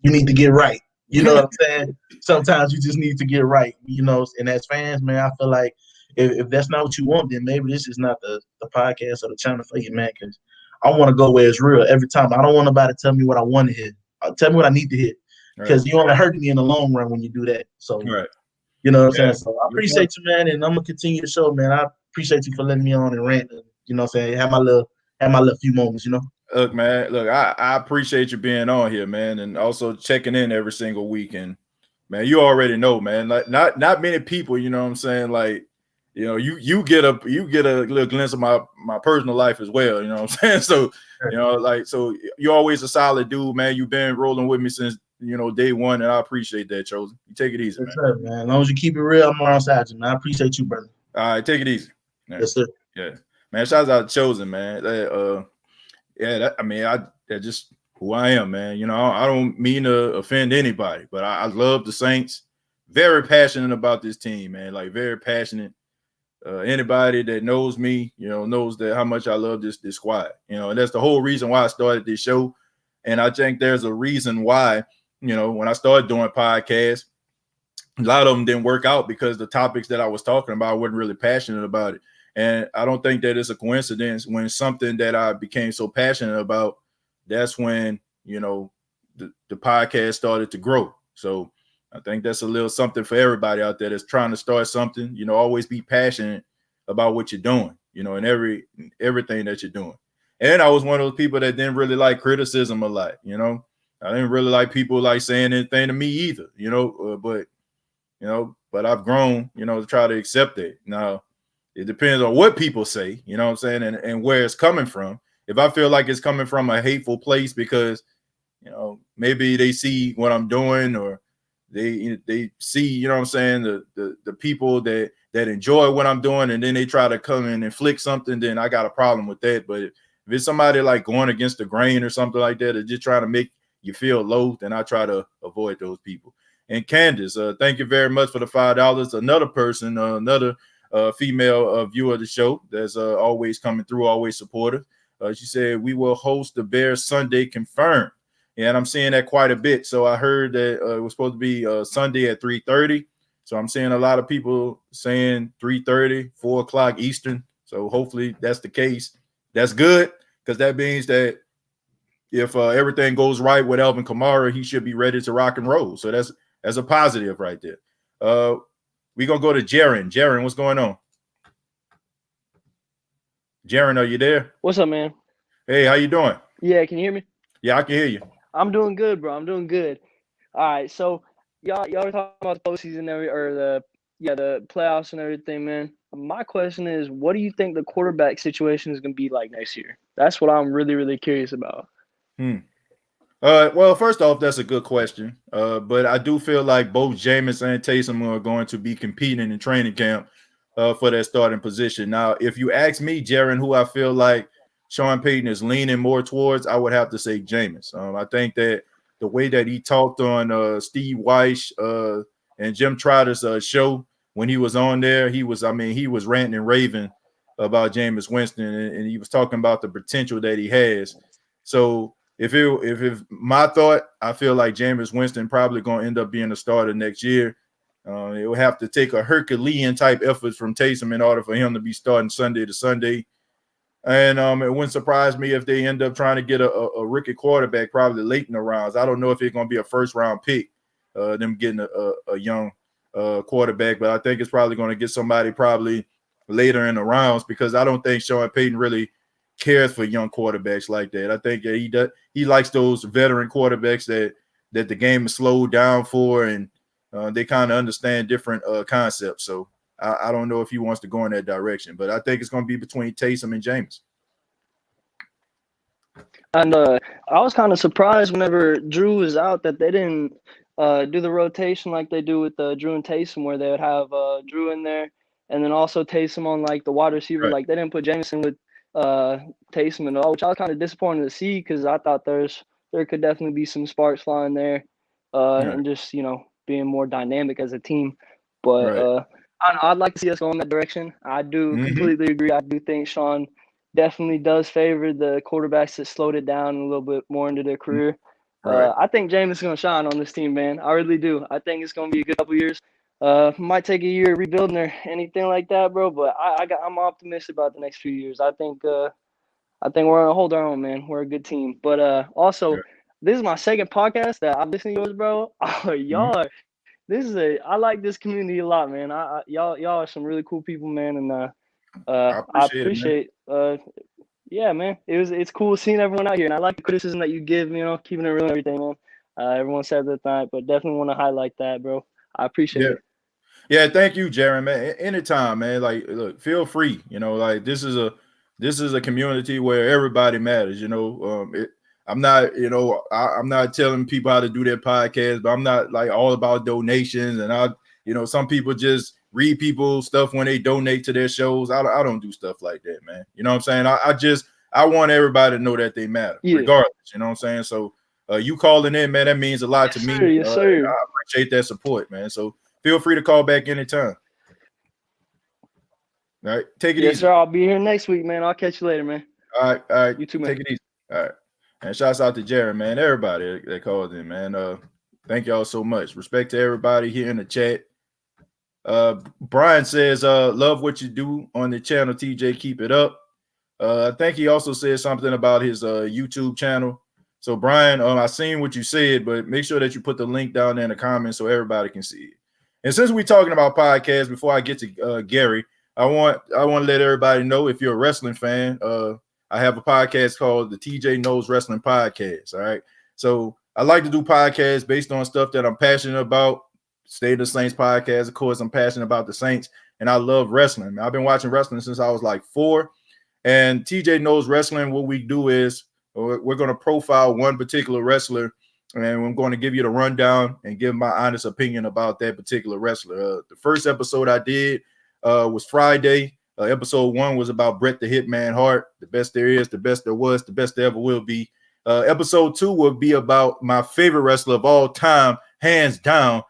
to get right. You know what I'm saying? Sometimes you just need to get right, and as fans, man, I feel like if that's not what you want, then maybe this is not the podcast or the channel for you, man, because I want to go where it's real every time. I don't want nobody to tell me what I want to hit. Tell me what I need to hit because you only hurt me in the long run when you do that. So, you know what I'm saying? So I appreciate you, man, and I'm going to continue the show, man. I appreciate you for letting me on and rant, you know what I'm saying? Have my little few moments, Look, man, I appreciate you being on here, man, and also checking in every single week. And, man, you already know, man, like not many people, you know what I'm saying, like, you get a little glimpse of my personal life as well. You know what I'm saying? So, so you're always a solid dude, man. You've been rolling with me since, day one, and I appreciate that, Chosen. You take it easy, man. Sir, man. As long as you keep it real, I'm alongside you, man. I appreciate you, brother. All right, take it easy. Yeah. Yes, sir. Yeah, man. Shouts out to Chosen, man. That's just who I am, man. I don't mean to offend anybody, but I love the Saints. Very passionate about this team, man. Like very passionate. Anybody that knows me, knows that how much I love this squad, and that's the whole reason why I started this show. And I think there's a reason why, when I started doing podcasts, a lot of them didn't work out because the topics that I was talking about, I wasn't really passionate about it. And I don't think that it's a coincidence when something that I became so passionate about, that's when, the podcast started to grow. So I think that's a little something for everybody out there that's trying to start something. Always be passionate about what you're doing, and everything that you're doing. And I was one of those people that didn't really like criticism a lot. I didn't really like people like saying anything to me either, but I've grown, to try to accept it. Now, it depends on what people say, you know what I'm saying, and where it's coming from. If I feel like it's coming from a hateful place because, maybe they see what I'm doing or they see, you know what I'm saying, the people that enjoy what I'm doing, and then they try to come and inflict something, then I got a problem with that. But if it's somebody like going against the grain or something like that, or just trying to make you feel low, then I try to avoid those people. And Candace, thank you very much for the $5. Another person, another female viewer of the show that's always coming through, always supportive. She said, we will host the Bears Sunday confirmed. And I'm seeing that quite a bit. So I heard that it was supposed to be Sunday at 3:30. So I'm seeing a lot of people saying 3:30, 4 o'clock Eastern. So hopefully that's the case. That's good because that means that if everything goes right with Alvin Kamara, he should be ready to rock and roll. So that's a positive right there. We're going to go to Jaron. Jaron, what's going on? Jaron, are you there? What's up, man? Hey, how you doing? Yeah, can you hear me? Yeah, I can hear you. I'm doing good, bro. I'm doing good. All right, so y'all were talking about the postseason or the playoffs and everything, man. My question is, what do you think the quarterback situation is going to be like next year? That's what I'm really, really curious about. Well, first off, that's a good question. But I do feel like both Jameis and Taysom are going to be competing in training camp for that starting position. Now, if you ask me, Jaron, who I feel like Sean Payton is leaning more towards, I would have to say Jameis. I think that the way that he talked on Steve Weiss and Jim Trotter's show when he was on there, he was ranting and raving about Jameis Winston, and he was talking about the potential that he has. So if my thought, I feel like Jameis Winston probably going to end up being a starter next year. It will have to take a Herculean type effort from Taysom in order for him to be starting Sunday to Sunday. And it wouldn't surprise me if they end up trying to get a rookie quarterback probably late in the rounds. I don't know if it's going to be a first-round pick, them getting a young quarterback, but I think it's probably going to get somebody probably later in the rounds because I don't think Sean Payton really cares for young quarterbacks like that. I think that he likes those veteran quarterbacks that the game is slowed down for, and they kind of understand different concepts. So I don't know if he wants to go in that direction, but I think it's going to be between Taysom and Jameis. And I was kind of surprised whenever Drew was out that they didn't do the rotation like they do with Drew and Taysom, where they would have Drew in there and then also Taysom on like the wide receiver. Right. Like they didn't put Jameson with Taysom at all, which I was kind of disappointed to see because I thought there could definitely be some sparks flying there and just, being more dynamic as a team. But I'd like to see us go in that direction. I do completely agree. I do think Sean definitely does favor the quarterbacks that slowed it down a little bit more into their career. Right. I think Jameis is going to shine on this team, man. I really do. I think it's going to be a good couple years. Might take a year rebuilding or anything like that, bro. But I'm optimistic about the next few years. I think we're gonna hold our own, man. We're a good team. But also, this is my second podcast that I've listened to yours, bro. Oh, y'all. I like this community a lot, man. Y'all are some really cool people, man, and I appreciate yeah, man. It's cool seeing everyone out here, and I like the criticism that you give, keeping it real and everything, man. Everyone said that tonight, but definitely want to highlight that, bro. I appreciate it. Yeah, thank you, Jaron, man. Anytime, man. Like, look, feel free. Like this is a community where everybody matters. I'm not, I'm not telling people how to do their podcast, but I'm not like all about donations. And some people just read people's stuff when they donate to their shows. I don't do stuff like that, man. You know what I'm saying? I want everybody to know that they matter, regardless. You know what I'm saying? So you calling in, man, that means a lot to me. Yes, sir. I appreciate that support, man. So feel free to call back anytime. All right, take it easy. Yes, sir. I'll be here next week, man. I'll catch you later, man. All right. You too, man. Take it easy. All right. And shouts out to Jaron, man. Everybody that called in, man. Thank y'all so much. Respect to everybody here in the chat. Brian says, love what you do on the channel, TJ. Keep it up. I think he also said something about his YouTube channel. So, Brian, I seen what you said, but make sure that you put the link down there in the comments so everybody can see it. And since we're talking about podcasts, before I get to Gary, I want to let everybody know, if you're a wrestling fan, I have a podcast called the TJ Knows Wrestling Podcast. All right. So I like to do podcasts based on stuff that I'm passionate about. State of the Saints podcast. Of course, I'm passionate about the Saints, and I love wrestling. I've been watching wrestling since I was like 4. And TJ Knows Wrestling, what we do is we're going to profile one particular wrestler, and I'm going to give you the rundown and give my honest opinion about that particular wrestler. The first episode I did was Friday. Episode 1 was about Bret the Hitman Hart, the best there is, the best there was, the best there ever will be. Episode 2 will be about my favorite wrestler of all time, hands down,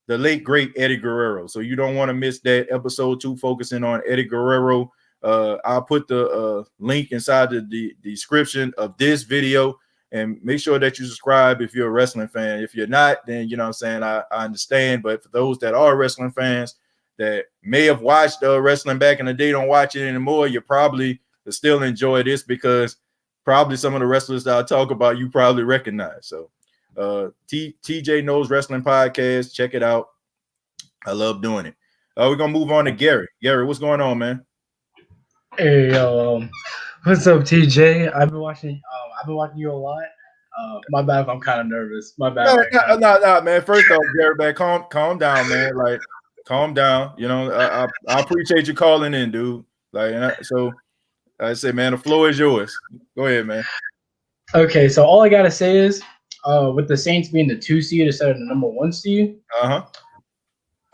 the late, great Eddie Guerrero. So you don't want to miss that. Episode 2 focusing on Eddie Guerrero. I'll put the link inside the description of this video, and make sure that you subscribe if you're a wrestling fan. If you're not, then you know what I'm saying, I understand. But for those that are wrestling fans that may have watched wrestling back in the day, don't watch it anymore, you probably still enjoy this, because probably some of the wrestlers that I talk about you probably recognize. So TJ Knows Wrestling Podcast, check it out. I love doing it. We're gonna move on to Gary. Gary, what's going on, man? Hey, what's up, TJ? I've been watching you a lot. My bad if I'm kind of nervous. My bad. No, man. First off, Gary, man, calm down, man. Like, calm down. I appreciate you calling in, dude. Like, so I say, man, the floor is yours. Go ahead, man. Okay, so all I gotta say is with the Saints being the 2 seed instead of the number 1 seed, Uh-huh.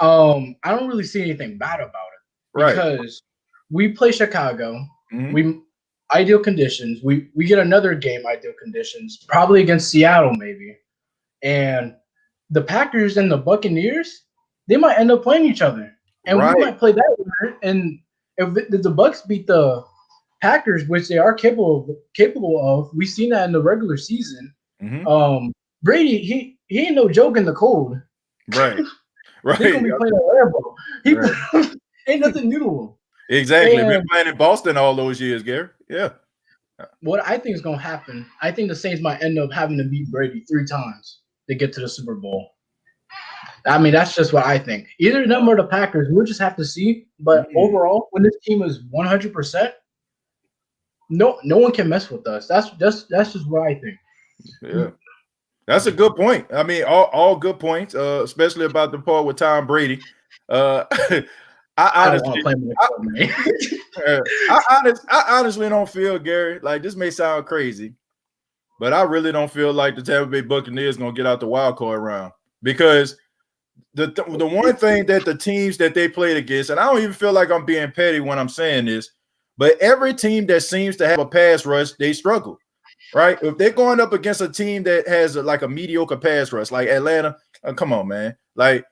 I don't really see anything bad about it Right. because we play Chicago. Mhm. We ideal conditions. We get another game ideal conditions, probably against Seattle maybe. And the Packers and the Buccaneers, they might end up playing each other. And Right. we might play that winner. And if the Bucs beat the Packers, which they are capable of, we've seen that in the regular season. Mhm. Brady, he ain't no joke in the cold. Right. Right. They're gonna be playing at Lambeau. Right. Ain't nothing new to him. Exactly. Been And playing in Boston all those years, Gary. Yeah. what I think is gonna happen, I think the Saints might end up having to beat Brady 3 times to get to the Super Bowl. I mean, that's just what I think. Either them or the Packers, we'll just have to see. But overall, when this team is 100%, no one can mess with us. That's just what I think. Yeah. That's a good point. I mean, all good points, especially about the part with Tom Brady. I honestly don't feel, Gary, like this may sound crazy, but I really don't feel like the Tampa Bay Buccaneers going to get out the wild card round because the one thing that the teams that they played against, and I don't even feel like I'm being petty when I'm saying this, but every team that seems to have a pass rush, they struggle. Right? If they're going up against a team that has like a mediocre pass rush, like Atlanta, come on, man. Like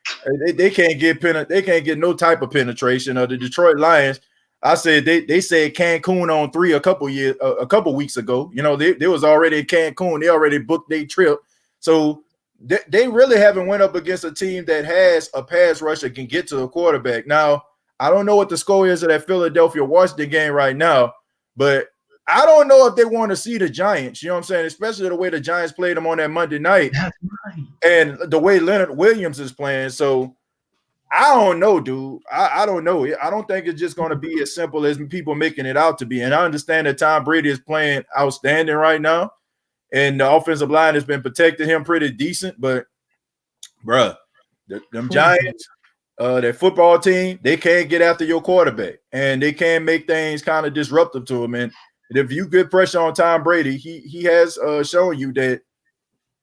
they can't get no type of penetration. Or the Detroit Lions, I said they said Cancun on 3 a couple weeks ago. You know, they was already in Cancun. They already booked their trip. So they really haven't went up against a team that has a pass rush that can get to the quarterback. Now, I don't know what the score is of that Philadelphia-Washington game right now, but I don't know if they want to see the Giants, you know what I'm saying? Especially the way the Giants played them on that Monday night and the way Leonard Williams is playing. So I don't know, dude. I don't know. I don't think it's just going to be as simple as people making it out to be. And I understand that Tom Brady is playing outstanding right now, and the offensive line has been protecting him pretty decent. But, bruh, them Giants, that football team, they can't get after your quarterback, and they can make things kind of disruptive to him. And if you get pressure on Tom Brady, he has shown you that,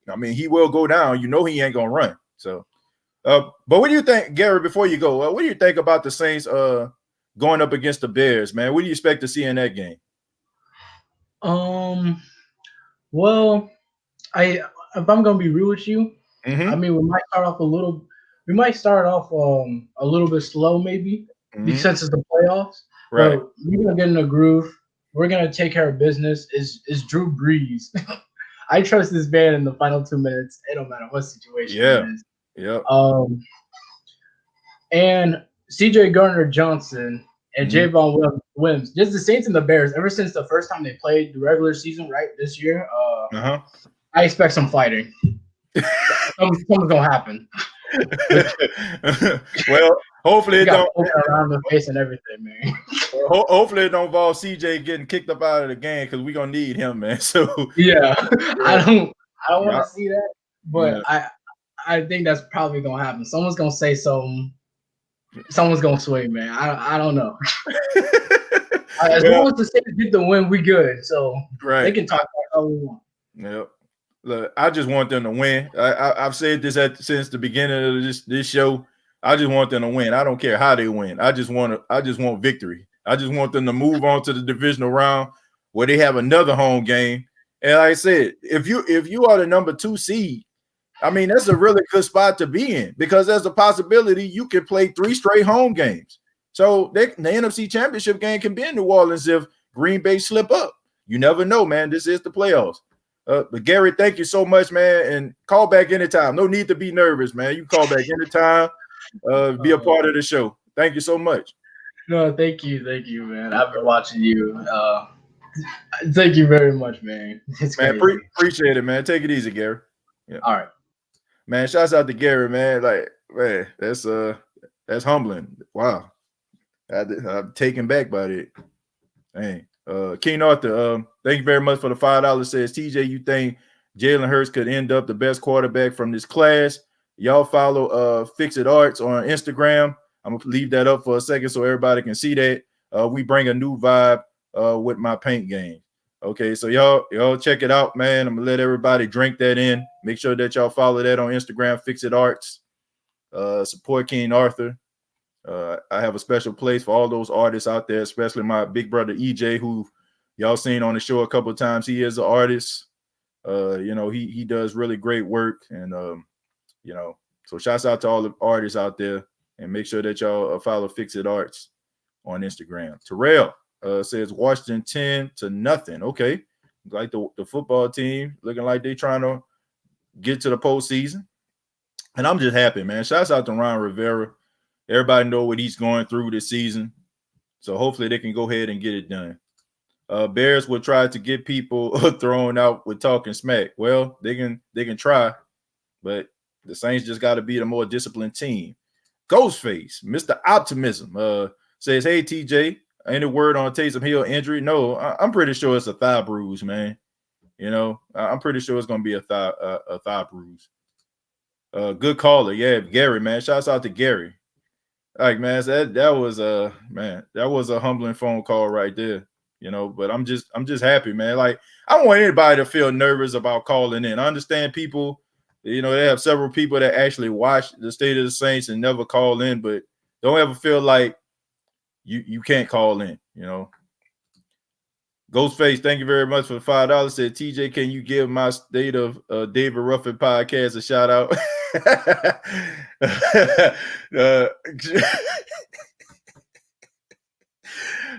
I mean, he will go down. You know he ain't going to run. So, but what do you think, Gary, before you go, what do you think about the Saints going up against the Bears, man? What do you expect to see in that game? Well, if I'm going to be real with you, I mean, we might start off a little bit slow maybe since it's the playoffs. Right. But we're going to get in a groove. We're going to take care of business. Is Drew Brees. I trust this man in the final 2 minutes. It don't matter what situation it is. Yeah. And C.J. Gardner-Johnson and Javon Wims. Just the Saints and the Bears, ever since the first time they played the regular season, right, this year, I expect some fighting. Something's going to happen. Well, hopefully it don't around the face and everything, man. Hopefully it don't involve CJ getting kicked up out of the game because we're gonna need him, man. So yeah. I don't want to see that, but I think that's probably gonna happen. Someone's gonna say something. Someone's gonna swing, man. I don't know. As long as the Saints get the win, we good. So they can talk about all we want. Yep. Look, I just want them to win. I've said this since the beginning of this show. I just want them to win. I don't care how they win. I just want victory. I just want them to move on to the divisional round where they have another home game. And like I said, if you are the number 2 seed, I mean, that's a really good spot to be in because there's a possibility you can play 3 straight home games. So the NFC Championship game can be in New Orleans if Green Bay slip up. You never know, man. This is the playoffs. But Gary, thank you so much, man. And call back anytime. No need to be nervous, man. You call back anytime. Be a part of the show. Thank you so much. No, thank you, man. I've been watching you. Thank you very much, man. It's man, appreciate it, man. Take it easy, Gary. Yeah. All right, man. Shouts out to Gary, man. Like, man, that's humbling. Wow, I'm taken back by it. Dang. Kenyan Northern, thank you very much for the $5. Says TJ, you think Jalen Hurts could end up the best quarterback from this class? Y'all follow Fix It Arts on Instagram. I'm gonna leave that up for a second so everybody can see that. We bring a new vibe with my paint game. Okay, so y'all check it out, man. I'm gonna let everybody drink that in. Make sure that y'all follow that on Instagram, Fix It Arts. Support King Arthur. I have a special place for all those artists out there, especially my big brother EJ, who y'all seen on the show a couple of times. He is an artist. He does really great work, and so shouts out to all the artists out there, and make sure that y'all follow Fix It Arts on Instagram. Terrell says Washington 10-0. Okay, like the football team looking like they trying to get to the postseason, and I'm just happy, man. Shouts out to Ron Rivera. Everybody know what he's going through this season, so hopefully they can go ahead and get it done. Bears will try to get people thrown out with talking smack. Well, they can try, but the Saints just got to be the more disciplined team. Ghostface, Mr. Optimism, says, "Hey TJ, any word on Taysom Hill injury?" No, I'm pretty sure it's a thigh bruise, man. I'm pretty sure it's gonna be a thigh bruise. Good caller, yeah, Gary, man. Shouts out to Gary. Like, man, that was a humbling phone call right there. But I'm just happy, man. Like, I don't want anybody to feel nervous about calling in. I understand people, they have several people that actually watch the State of the Saints and never call in, but don't ever feel like you can't call in, Ghostface, thank you very much for the $5. Said, TJ, can you give my State of David Ruffin podcast a shout out?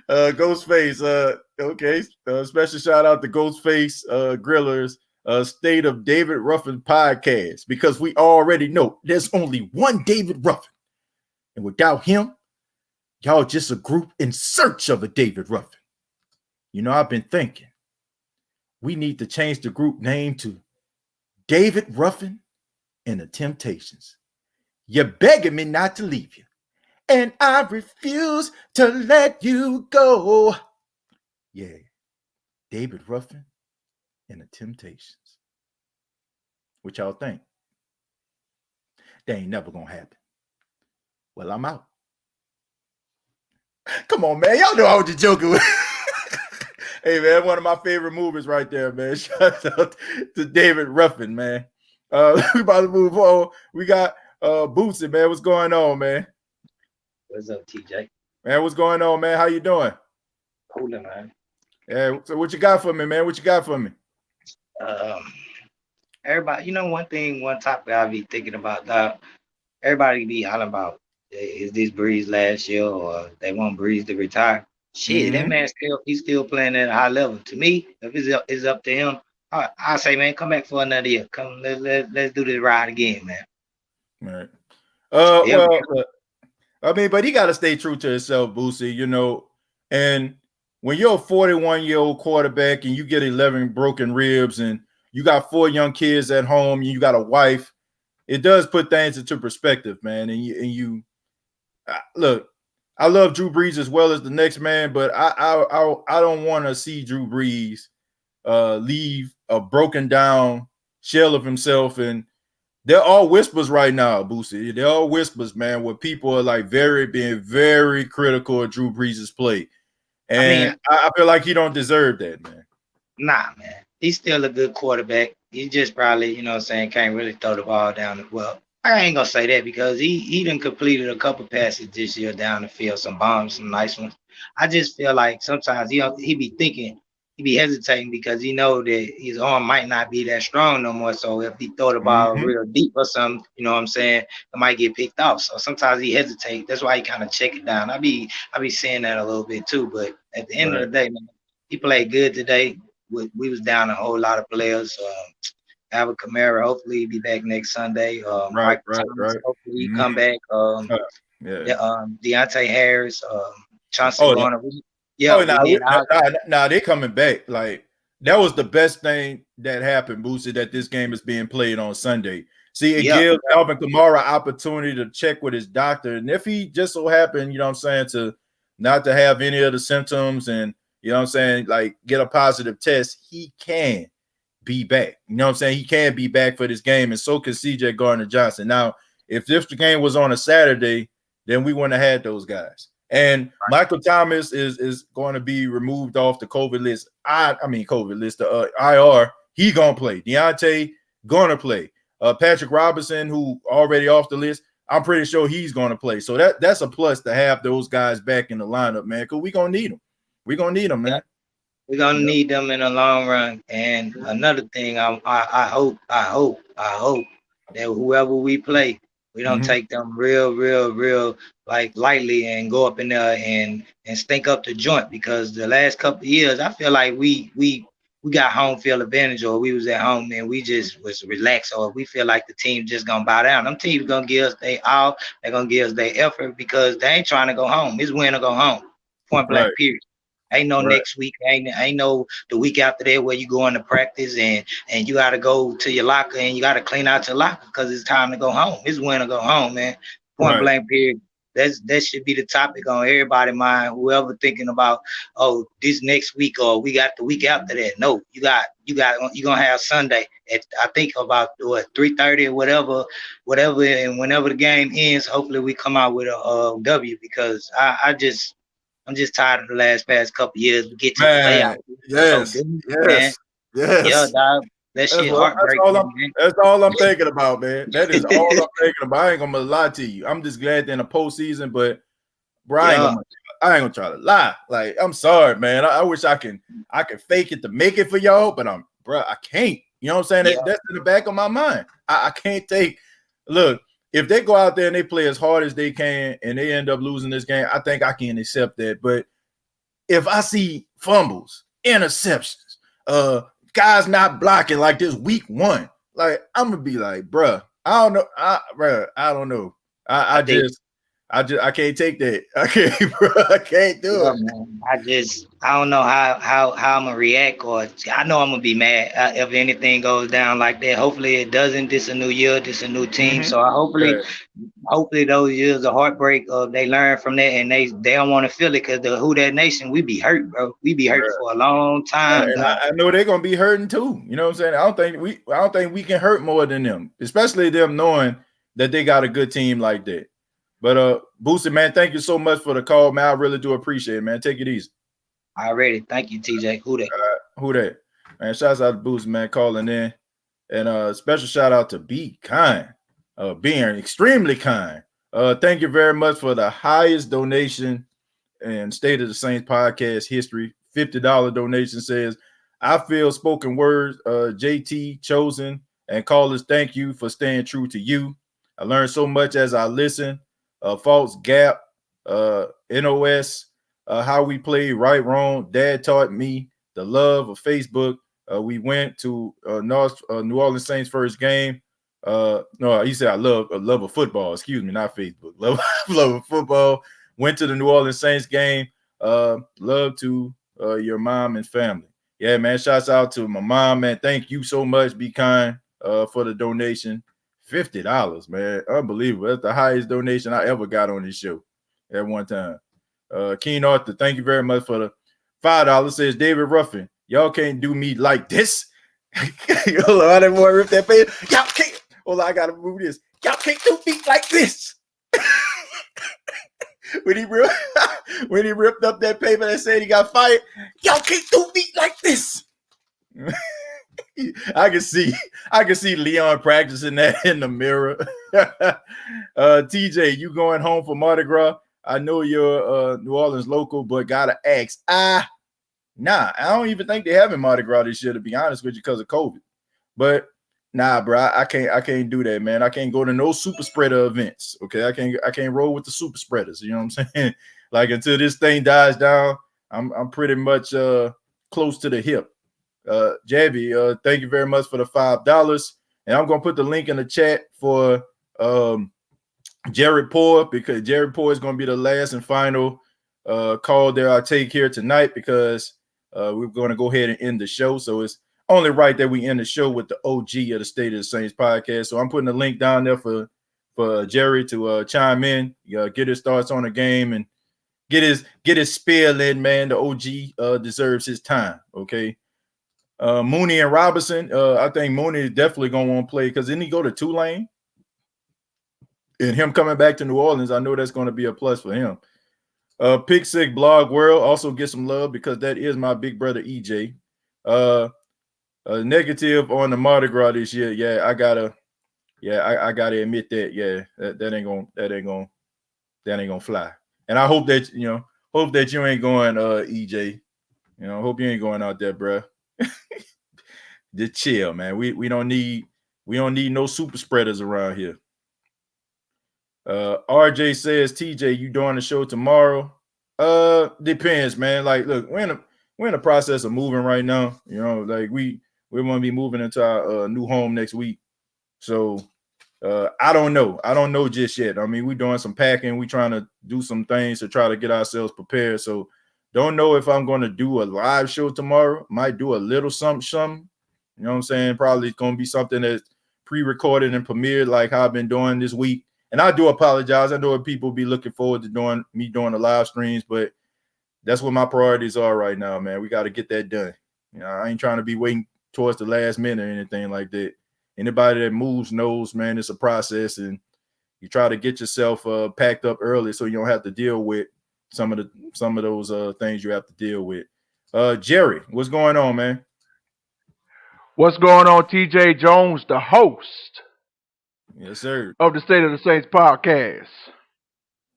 Ghostface, okay. Special shout out to Ghostface Grillers, State of David Ruffin podcast, because we already know there's only one David Ruffin, and without him, y'all just a group in search of a David Ruffin. I've been thinking we need to change the group name to David Ruffin and the Temptations. You're begging me not to leave you, and I refuse to let you go. Yeah, David Ruffin and the Temptations. What y'all think? That ain't never gonna happen. Well, I'm out. Come on, man. Y'all know I was just joking with. Hey, man, one of my favorite movies right there, man. Shout out to David Ruffin, man. We about to move on. We got Bootsy, man. What's going on, man? What's up, TJ? Man, what's going on, man? How you doing? Coolin', man. Yeah, so what you got for me, man? What you got for me? Everybody, one topic I be thinking about, that everybody be hollering about, is this Brees last year, or they want Brees to retire? Shit, that man he's still playing at a high level. To me, if it's up to him, I say, man, come back for another year. Come, let's do this ride again, man. Right. But he got to stay true to himself, Boosie, and when you're a 41-year-old quarterback and you get 11 broken ribs and you got 4 young kids at home and you got a wife, it does put things into perspective, man. And look, I love Drew Brees as well as the next man, but I don't want to see Drew Brees leave a broken down shell of himself. And they're all whispers right now, Boosie. They're all whispers, man, where people are like being very critical of Drew Brees' play. And I feel like he don't deserve that, man. Nah, man. He's still a good quarterback. He just probably, can't really throw the ball down. Well, I ain't gonna say that, because he done completed a couple passes this year down the field, some bombs, some nice ones. I just feel like sometimes he be hesitating because he know that his arm might not be that strong no more. So if he throw the ball real deep or something, it might get picked off. So sometimes he hesitates. That's why he kind of check it down. I be seeing that a little bit too. But at the end of the day, man, he played good today. We was down a whole lot of players. Albert Kamara, hopefully he'll be back next Sunday. Right. Hopefully he come back. Deontay Harris, Chauncey Garner. They coming back. Like, that was the best thing that happened, Boosie, that this game is being played on Sunday. See, it gives Alvin Kamara opportunity to check with his doctor. And if he just so happened, to not to have any of the symptoms and, like get a positive test, he can be back. He can be back for this game, and so can CJ Gardner-Johnson. Now, if this game was on a Saturday, then we wouldn't have had those guys. And Michael Thomas is going to be removed off the COVID list. COVID list, the IR. He gonna play. Deontay gonna play. Patrick Robinson, who already off the list, I'm pretty sure he's gonna play. So that's a plus to have those guys back in the lineup, man. Because we're gonna need them. We're gonna need them, man. We're gonna need them in the long run. And another thing, I hope that whoever we play, we don't take them real like lightly and go up in there and stink up the joint, because the last couple of years I feel like we got home field advantage, or we was at home and we just was relaxed, or we feel like the team just gonna bow down. Them teams gonna give us their all, they're gonna give us their effort, because they ain't trying to go home. It's win or go home. Point blank, period. Ain't no next week, ain't no the week after that where you go into practice and you got to go to your locker and you got to clean out your locker because it's time to go home. It's win or go home, man. Point blank, period. That should be the topic on everybody's mind. Whoever thinking about, oh, this next week or we got the week after that. No, you gonna have Sunday at, I think, about 3:30 or whatever, and whenever the game ends, hopefully we come out with a W, because I'm just tired of the past couple years. We get to the playoff. Yes. Yeah, dog. That shit heartbreaking. That's all I'm thinking about, man. That is all I'm thinking about. I ain't gonna lie to you. I'm just glad they're in the postseason, but bro, I ain't gonna try to lie. Like, I'm sorry, man. I wish I can fake it to make it for y'all, but I can't. You know what I'm saying? That's in the back of my mind. I can't take. Look, if they go out there and they play as hard as they can and they end up losing this game, I think I can accept that. But if I see fumbles, interceptions, guys not blocking like this week one, like, I'm gonna be like, bruh, I don't know. I don't know. I can't take that. I can't, bro. I can't do it. Man. I don't know how I'm gonna react, or I know I'm gonna be mad if anything goes down like that. Hopefully it doesn't. This a new year, this a new team. So hopefully those years of heartbreak, they learn from that and they don't want to feel it, because the Who Dat Nation, we be hurt, bro. We be hurt for a long time. And I know they're gonna be hurting too. You know what I'm saying? I don't think we can hurt more than them, especially them knowing that they got a good team like that. But Booster, man, thank you so much for the call, man. I really do appreciate it, man. Take it easy. Already. Thank you, TJ. Who that? Who that? Man, shouts out to Booster, man, calling in. And special shout out to Be Kind, being extremely kind. Thank you very much for the highest donation in State of the Saints podcast history. $50 donation says, I feel spoken words, JT chosen, and callers, thank you for staying true to you. I learned so much as I listen. False Gap, NOS, how we play right, wrong. Dad taught me the love of Facebook. We went to New Orleans Saints first game. No, he said I love of football. Excuse me, not Facebook. Love of football. Went to the New Orleans Saints game. Love to your mom and family. Yeah, man. Shouts out to my mom, man. Thank you so much. Be kind for the donation. $50, man. Unbelievable. That's the highest donation I ever got on this show at one time. Kenyan Arthur, thank you very much for the $5. Says David Ruffin, y'all can't do me like this. Hold on, I didn't want to rip that page. Y'all can't. Hold on, I gotta move this. Y'all can't do me like this. when he ripped up that paper that said he got fired, y'all can't do me like this. I can see Leon practicing that in the mirror. TJ, you going home for Mardi Gras? I know you're New Orleans local, but gotta ask. Nah, I don't even think they're having Mardi Gras this year, to be honest with you, because of COVID. But nah, bro, I can't do that, man. I can't go to no super spreader events. Okay, I can't roll with the super spreaders. You know what I'm saying? Like, until this thing dies down, I'm pretty much close to the hip. Javi, thank you very much for the $5. And I'm gonna put the link in the chat for Jared Poore, because Jared Poore is gonna be the last and final call that I take here tonight, because we're gonna go ahead and end the show. So it's only right that we end the show with the OG of the State of the Saints podcast. So I'm putting the link down there for Jerry to chime in, get his thoughts on the game and get his spiel in, man. The OG deserves his time. Okay. Mooney and Robinson, I think Mooney is definitely going to want to play, because didn't he go to Tulane? And him coming back to New Orleans, I know that's going to be a plus for him. Pick Sick Blog World also get some love because that is my big brother EJ. Negative on the Mardi Gras this year. Yeah, I gotta admit that. Yeah, that ain't gonna fly. And I hope that you ain't going, EJ. Hope you ain't going out there, bro. Just chill, man. We don't need no super spreaders around here. RJ says, TJ, you doing the show tomorrow? Depends, man. Like, look, we're in the process of moving right now. Like we want to be moving into our new home next week. So I don't know. I don't know just yet. I mean, we're doing some packing. We're trying to do some things to try to get ourselves prepared. So don't know if I'm going to do a live show tomorrow. Might do a little something. You know what I'm saying? Probably going to be something that's pre-recorded and premiered like how I've been doing this week. And I do apologize. I know people be looking forward to doing the live streams, but that's what my priorities are right now, man. We got to get that done. I ain't trying to be waiting towards the last minute or anything like that. Anybody that moves knows, man, it's a process, and you try to get yourself packed up early so you don't have to deal with some of those things you have to deal with. Jerry, what's going on, man? What's going on, TJ Jones, the host? Yes, sir. Of the State of the Saints podcast.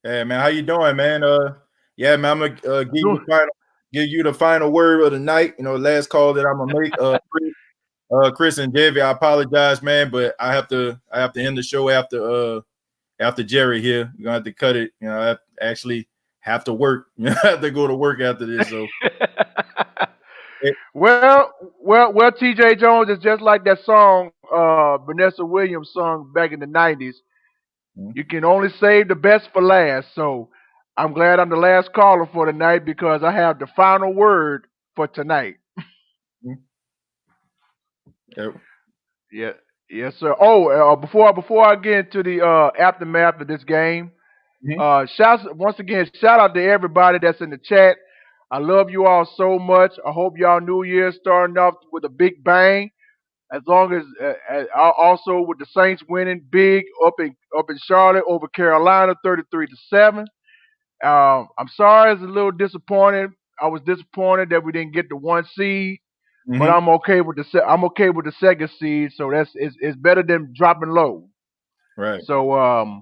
Hey, man, how you doing, man? Yeah, man, I'm gonna give you the final word of the night. Last call that I'm gonna make. Chris and Davey, I apologize, man, but I have to end the show after Jerry here. You're gonna have to cut it. I actually have to work. I have to go to work after this. So well, TJ Jones is just like that song Vanessa Williams sung back in the 90s. You can only save the best for last. So I'm glad I'm the last caller for tonight because I have the final word for tonight. Yep. Yeah, yes, sir. Oh, before I get into the aftermath of this game, shout out to everybody that's in the chat. I love you all so much. I hope y'all New Year's starting off with a big bang. As long as also with the Saints winning big up in Charlotte over Carolina, 33-7. I'm sorry, I was a little disappointed. I was disappointed that we didn't get the 1 seed. But I'm okay with the second seed, so it's better than dropping low. Right. So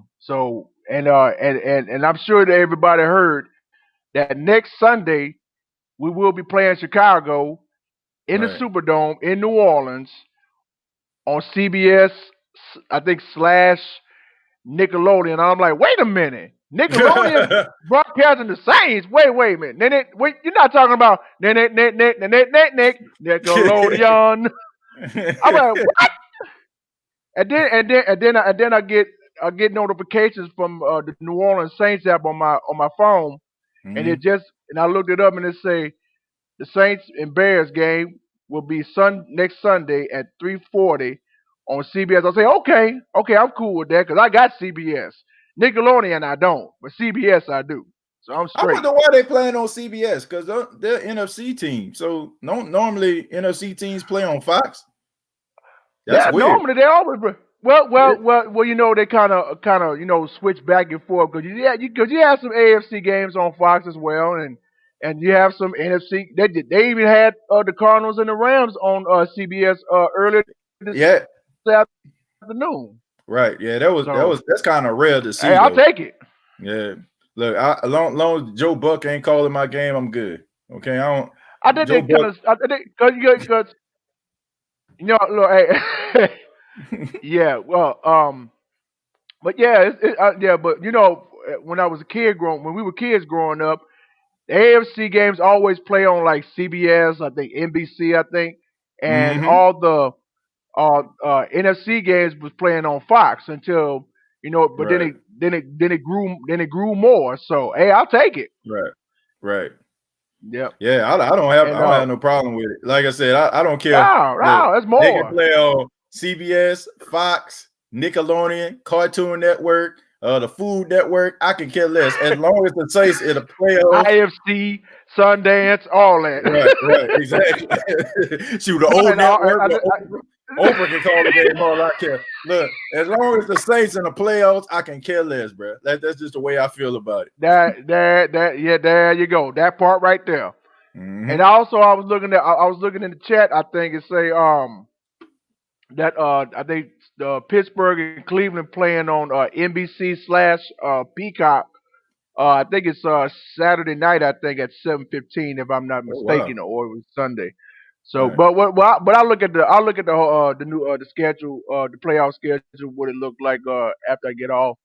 and I'm sure that everybody heard that next Sunday we will be playing Chicago in the Superdome in New Orleans on CBS, I think / Nickelodeon. I'm like, wait a minute. Nickelodeon broadcasting the Saints. Wait a minute. Wait, you're not talking about Nickelodeon. I'm like, what? And then I get notifications from the New Orleans Saints app on my phone, and I looked it up and it say the Saints and Bears game will be next Sunday at 3:40 on CBS. I say, okay, I'm cool with that because I got CBS. Nickelodeon I don't, but CBS I do. So I'm straight. I wonder why they playing on CBS because they're NFC team. So normally NFC teams play on Fox. That's weird. Normally they always well. They kind of switch back and forth because you have some AFC games on Fox as well, and you have some NFC. They even had the Cardinals and the Rams on CBS earlier this afternoon. Right. Yeah, that's kind of rare to see. Hey, I'll take it. Yeah. Look, as long as Joe Buck ain't calling my game, I'm good. Okay. I did it because look, hey, yeah. Well, but yeah, but when I was a kid when we were kids growing up, the AFC games always play on like CBS, I think NBC, and all the NFC games was playing on Fox until but then it grew more. So hey, I'll take it. Right. Yeah. Yeah, I don't have no problem with it. Like I said, I don't care. No, that's more. They can play on CBS, Fox, Nickelodeon, Cartoon Network, the Food Network. I can care less as long as the Saints in the playoffs. IFC, Sundance, all that. Right, exactly. Shoot, the old network. Oprah can call the game all I care. Look, as long as the Saints in the playoffs, I can care less, bro. That's just the way I feel about it. There you go. That part right there. Mm-hmm. And also, I was looking in the chat. I think it say that I think Pittsburgh and Cleveland playing on NBC / Peacock. I think it's Saturday night. I think at 7:15, if I'm not mistaken, or it was Sunday. So, Right. but I look at the new the schedule, the playoff schedule, what it looked like after I get off.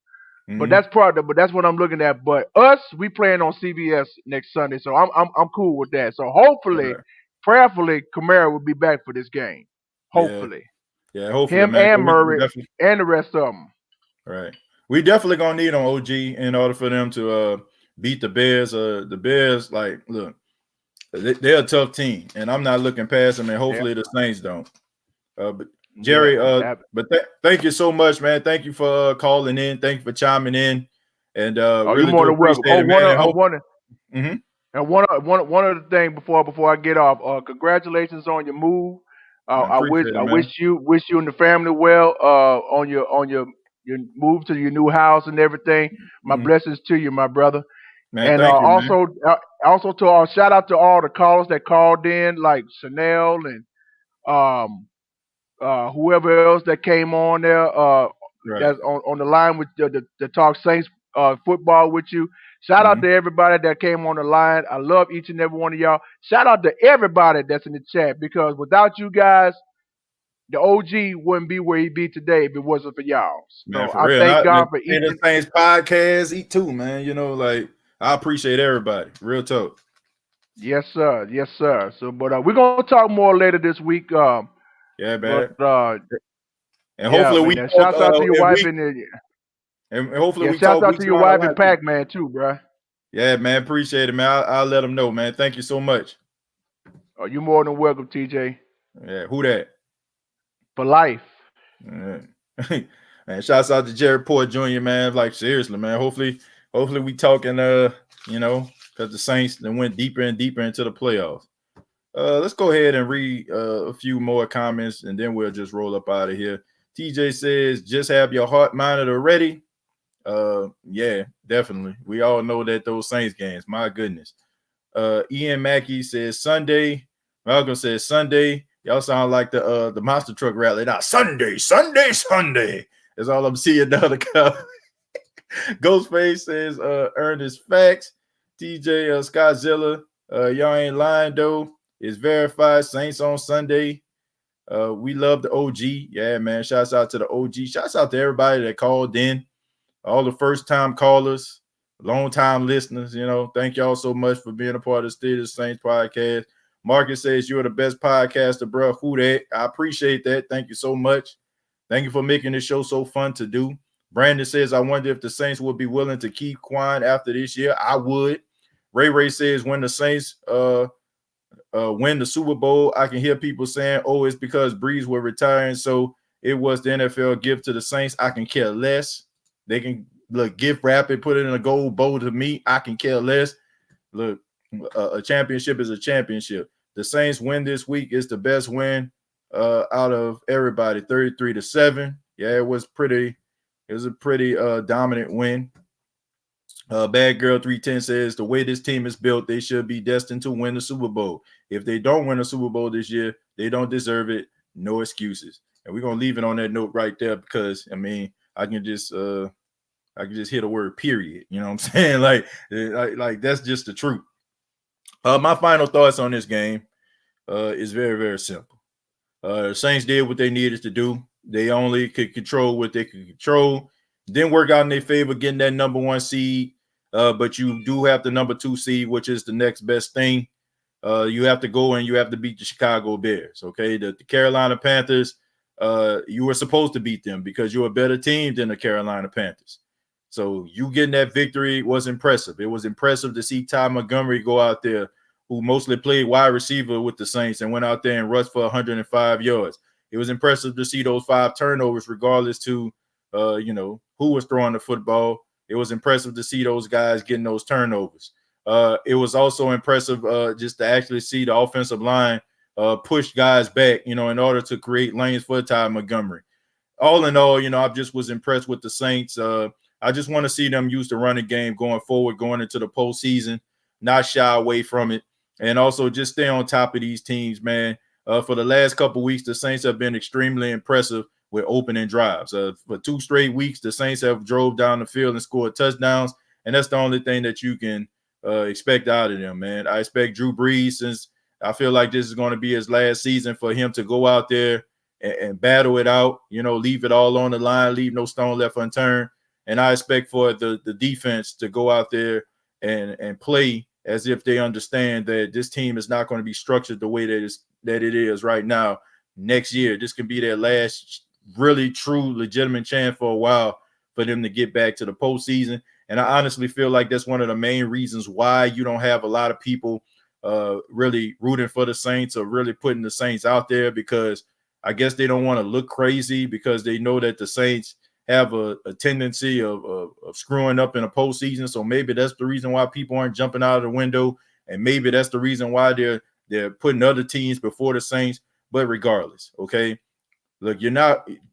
But that's what I'm looking at. But us, we playing on CBS next Sunday, so I'm cool with that. So hopefully, prayerfully, Kamara will be back for this game. Hopefully, yeah, hopefully, him man. and Murray and the rest of them. Right. We definitely gonna need on OG in order for them to beat the Bears. The Bears, like, look, they're a tough team, and I'm not looking past them. And hopefully the Saints don't. But Jerry, thank you so much, man. Thank you for calling in. Thank you for chiming in, and really you're more than welcome. And one other thing before I get off, congratulations on your move. I wish you and the family well on your move to your new house and everything. My blessings to you, my brother. Man, and thank you, also to shout out to all the callers that called in, like Chanel and whoever else that came on there. That's on the line with the Talk Saints football with you. Shout out to everybody that came on the line. I love each and every one of y'all. Shout out to everybody that's in the chat, because without you guys, the OG wouldn't be where he be today if it wasn't for y'all. Man, so for I real. thank God for each the Saints podcast eat too, man. You know, like, I appreciate everybody. Real talk. Yes, sir. Yes, sir. So, but we're gonna talk more later this week. Yeah, man. And hopefully we shout out to your wife and hopefully we shout talk out to your wife and Pac-Man too, bro. Yeah, man. Appreciate it, man. I'll let them know, man. Thank you so much. Oh, you're more than welcome, TJ. Yeah, who that? For life. Man, shouts out to Jared Porter Jr., man. Like, seriously, man. Hopefully we talking, you know, because the Saints then went deeper and deeper into the playoffs. Let's go ahead and read a few more comments, and then we'll just roll up out of here. TJ says, just have your heart monitor ready. Yeah, definitely. We all know that those Saints games, my goodness. Ian Mackey says Sunday. Malcolm says Sunday. Y'all sound like the monster truck rally. Now Sunday. That's all I'm seeing now. Ghostface says Ernest Facts. TJ Skyzilla. Y'all ain't lying though. It's verified. Saints on Sunday. We love the OG. Yeah, man. Shouts out to the OG. Shouts out to everybody that called in. All the first-time callers, long-time listeners. You know, thank y'all so much for being a part of the State of the Saints podcast. Marcus says you're the best podcaster, bro. Who that? I appreciate that. Thank you so much. Thank you for making this show so fun to do. Brandon says, I wonder if the Saints would be willing to keep Quan after this year. I would. Ray says, when the Saints win the Super Bowl, I can hear people saying, oh, it's because Brees were retiring, so it was the NFL gift to the Saints. I can care less. They can gift wrap it, put it in a gold bowl to me. I can care less. Look, a championship is a championship. The Saints win this week. It's the best win out of everybody, 33-7. Yeah, it was a pretty dominant win. Bad Girl 310 says the way this team is built, they should be destined to win the Super Bowl. If they don't win a Super Bowl this year, they don't deserve it. No excuses. And we're gonna leave it on that note right there, because I mean, I can just hit a word period. You know what I'm saying? Like that's just the truth. My final thoughts on this game is very, very simple. The Saints did what they needed to do. They only could control what they could control. Didn't work out in their favor getting that number 1 seed, but you do have the number 2 seed, which is the next best thing. You have to go and you have to beat the Chicago Bears. Okay, the Carolina Panthers. You were supposed to beat them because you're a better team than the Carolina Panthers. So you getting that victory was impressive. It was impressive to see Ty Montgomery go out there, who mostly played wide receiver with the Saints, and went out there and rushed for 105 yards. It was impressive to see those 5 turnovers, regardless to, who was throwing the football. It was impressive to see those guys getting those turnovers. It was also impressive just to actually see the offensive line push guys back, in order to create lanes for Ty Montgomery. All in all, I just was impressed with the Saints. I just want to see them use the running game going forward, going into the postseason, not shy away from it, and also just stay on top of these teams, man. For the last couple weeks, the Saints have been extremely impressive with opening drives. For 2 straight weeks, the Saints have drove down the field and scored touchdowns, and that's the only thing that you can expect out of them, man. I expect Drew Brees, since I feel like this is going to be his last season, for him to go out there and battle it out, leave it all on the line, leave no stone left unturned. And I expect for the defense to go out there and play as if they understand that this team is not going to be structured the way that it is right now. Next year, this can be their last really true legitimate chance for a while for them to get back to the postseason. And I honestly feel like that's one of the main reasons why you don't have a lot of people really rooting for the Saints or really putting the Saints out there, because I guess they don't want to look crazy, because they know that the Saints have a tendency of screwing up in a postseason. So maybe that's the reason why people aren't jumping out of the window, and maybe that's the reason why they're putting other teams before the Saints. But regardless, okay, look,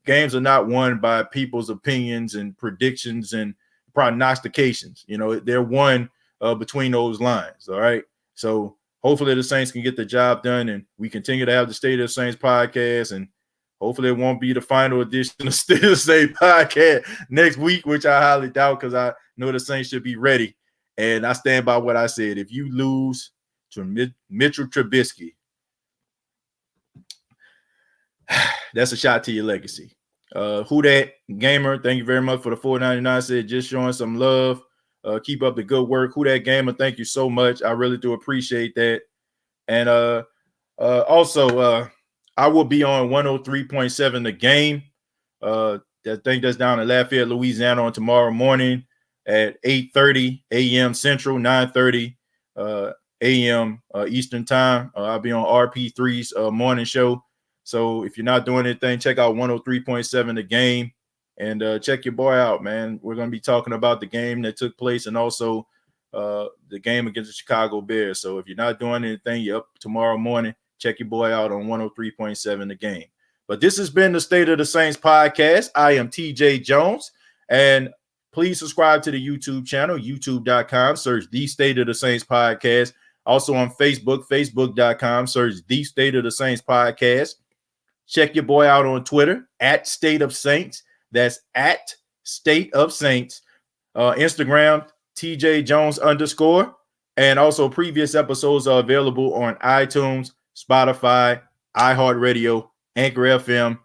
games are not won by people's opinions and predictions and prognostications. They're won between those lines. All right, so hopefully the Saints can get the job done, and we continue to have the State of the Saints podcast, and hopefully it won't be the final edition of State of the Saints podcast next week, which I highly doubt, because I know the Saints should be ready. And I stand by what I said. If you lose to Mitchell Trubisky, that's a shot to your legacy. Who that gamer? Thank you very much for the $4.99. Said just showing some love. Keep up the good work. Who that gamer? Thank you so much. I really do appreciate that. And also, I will be on 103.7 The Game. I think that's down in Lafayette, Louisiana, on tomorrow morning at 8:30 a.m. Central, 9:30 a.m. Eastern time. I'll be on RP3's morning show. So if you're not doing anything, check out 103.7 The Game, and check your boy out, man. We're going to be talking about the game that took place, and also the game against the Chicago Bears. So if you're not doing anything, you're up tomorrow morning, check your boy out on 103.7 The Game. But this has been the State of the Saints podcast. I am TJ Jones, and please subscribe to the YouTube channel, youtube.com, search The State of the Saints podcast. Also on Facebook, facebook.com, search The State of the Saints podcast. Check your boy out on Twitter, at State of Saints. That's at State of Saints. Instagram, TJ Jones _. And also previous episodes are available on iTunes, Spotify, iHeartRadio, Anchor FM.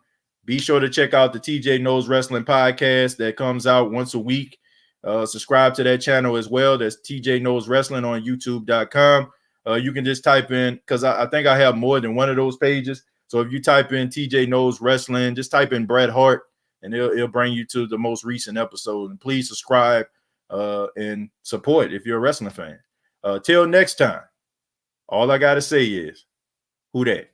Be sure to check out the TJ Knows Wrestling podcast that comes out once a week. Subscribe to that channel as well. That's TJ Knows Wrestling on youtube.com. You can just type in, because I think I have more than one of those pages. So if you type in TJ Knows Wrestling, just type in Bret Hart, and it'll bring you to the most recent episode. And please subscribe and support if you're a wrestling fan. Till next time, all I got to say is, who dat?